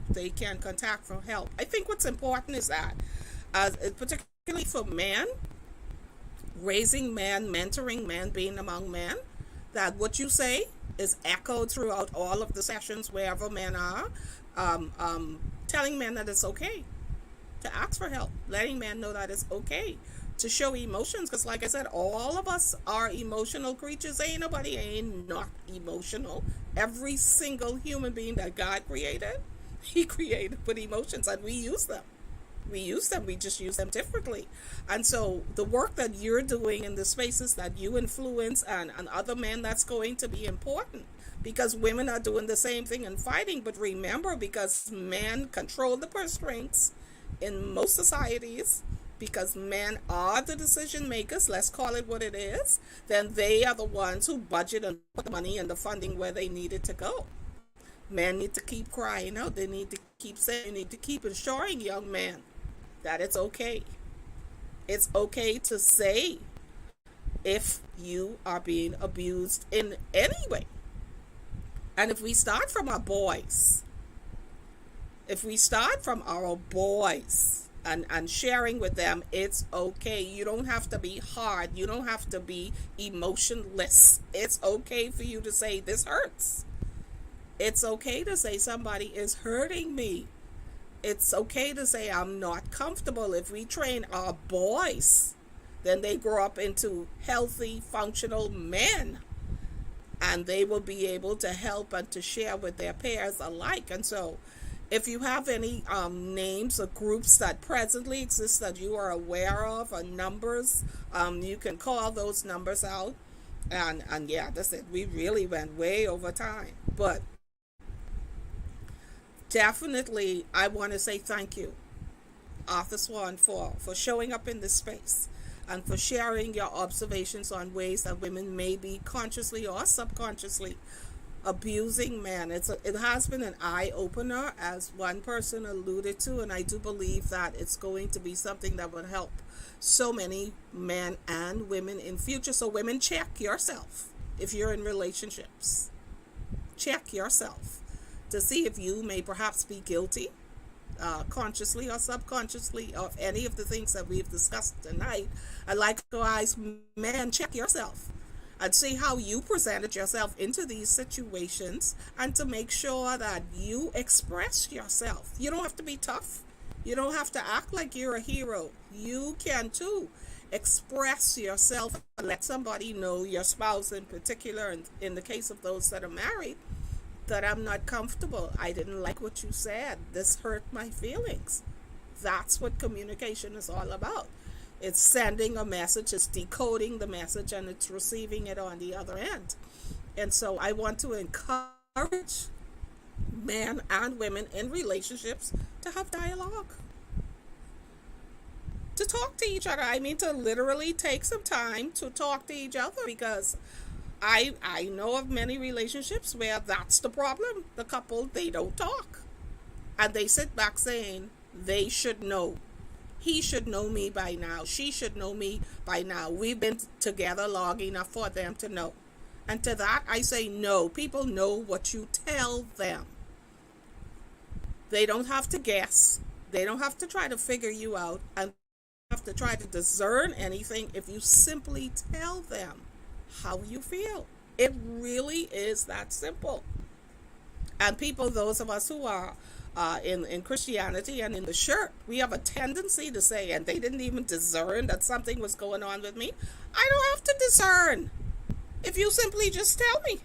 they can contact for help? I think what's important is that, particularly for men, raising men, mentoring men, being among men, that what you say is echoed throughout all of the sessions wherever men are, telling men that it's okay to ask for help, letting men know that it's okay to show emotions, because like I said, all of us are emotional creatures. Ain't nobody ain't not emotional. Every single human being that God created, he created with emotions, and we use them. We just use them differently. And so the work that you're doing in the spaces that you influence, and other men, that's going to be important, because women are doing the same thing and fighting. But remember, because men control the purse strings in most societies, because men are the decision makers, let's call it what it is, then they are the ones who budget and put the money and the funding where they need it to go. Men need to keep crying out. They need to keep saying, you need to keep assuring young men that it's okay. It's okay to say if you are being abused in any way. And if we start from our boys, if we start from our boys and sharing with them, it's okay. You don't have to be hard. You don't have to be emotionless. It's okay for you to say, this hurts. It's okay to say, somebody is hurting me. It's okay to say, I'm not comfortable. If we train our boys, then they grow up into healthy, functional men, and they will be able to help and to share with their peers alike. And so if you have any names or groups that presently exist that you are aware of, or numbers, you can call those numbers out. And yeah, that's it. We really went way over time. But definitely, I want to say thank you, Arthur Swann, for showing up in this space and for sharing your observations on ways that women may be consciously or subconsciously abusing men. It has been an eye-opener, as one person alluded to, and I do believe that it's going to be something that will help so many men and women in future. So women, check yourself. If you're in relationships, check yourself to see if you may perhaps be guilty, consciously or subconsciously, of any of the things that we've discussed tonight. And likewise, men, check yourself and see how you presented yourself into these situations, and to make sure that you express yourself. You don't have to be tough. You don't have to act like you're a hero. You can too express yourself and let somebody know, your spouse in particular, and in the case of those that are married, that I'm not comfortable. I didn't like what you said. This hurt my feelings. That's what communication is all about. It's sending a message, it's decoding the message, and it's receiving it on the other end. And so I want to encourage men and women in relationships to have dialogue, to talk to each other. I mean, to literally take some time to talk to each other, because I know of many relationships where that's the problem. The couple, they don't talk. And they sit back saying, they should know. He should know me by now. She should know me by now. We've been together long enough for them to know. And to that, I say no. People know what you tell them. They don't have to guess. They don't have to try to figure you out, and have to try to discern anything if you simply tell them how you feel. It really is that simple. And people, those of us who are in Christianity and in the church, we have a tendency to say, and they didn't even discern that something was going on with me. I don't have to discern. If you simply just tell me.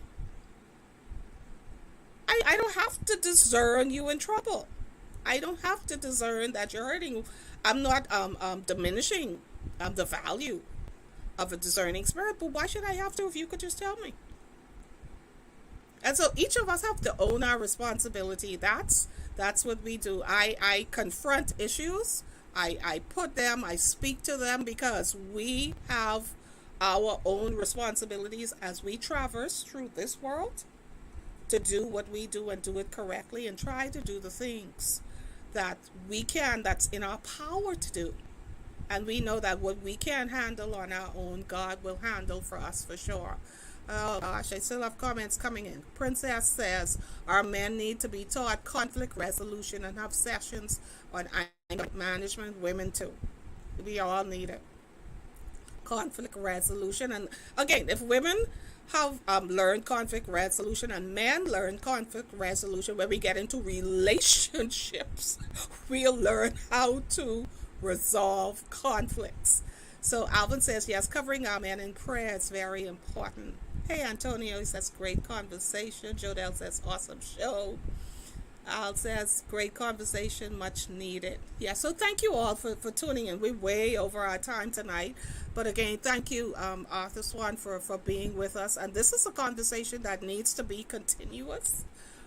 I don't have to discern you in trouble. I don't have to discern that you're hurting. I'm not diminishing the value of a discerning spirit, but why should I have to if you could just tell me? And so each of us have to own our responsibility. That's what we do. I confront issues. I put them, I speak to them, because we have our own responsibilities as we traverse through this world, to do what we do and do it correctly, and try to do the things that we can, that's in our power to do. And we know that what we can't handle on our own, God will handle for us for sure. Oh gosh, I still have comments coming in. Princess says, our men need to be taught conflict resolution and have sessions on anger management. Women too. We all need it. Conflict resolution. And again, if women have learned conflict resolution and men learn conflict resolution, when we get into relationships, we'll learn how to resolve conflicts. So Alvin says, yes, covering our men in prayer is very important. Hey, Antonio, he says, great conversation. Jodelle says, awesome show. Al says, great conversation, much needed. Yeah, so thank you all for tuning in. We're way over our time tonight. But again, thank you, Arthur Swann, for being with us. And this is a conversation that needs to be continuous.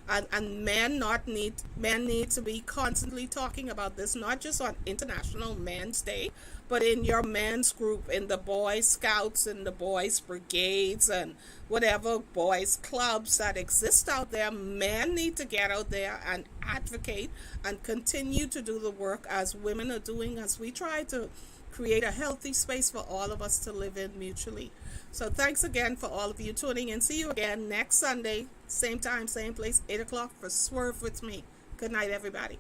And men need to be constantly talking about this, not just on International Men's Day, but in your men's group, in the Boy Scouts and the Boys Brigades and whatever boys clubs that exist out there. Men need to get out there and advocate and continue to do the work as women are doing, as we try to create a healthy space for all of us to live in mutually. So thanks again for all of you tuning in. See you again next Sunday, same time, same place, 8 o'clock for Swerve with me. Good night, everybody.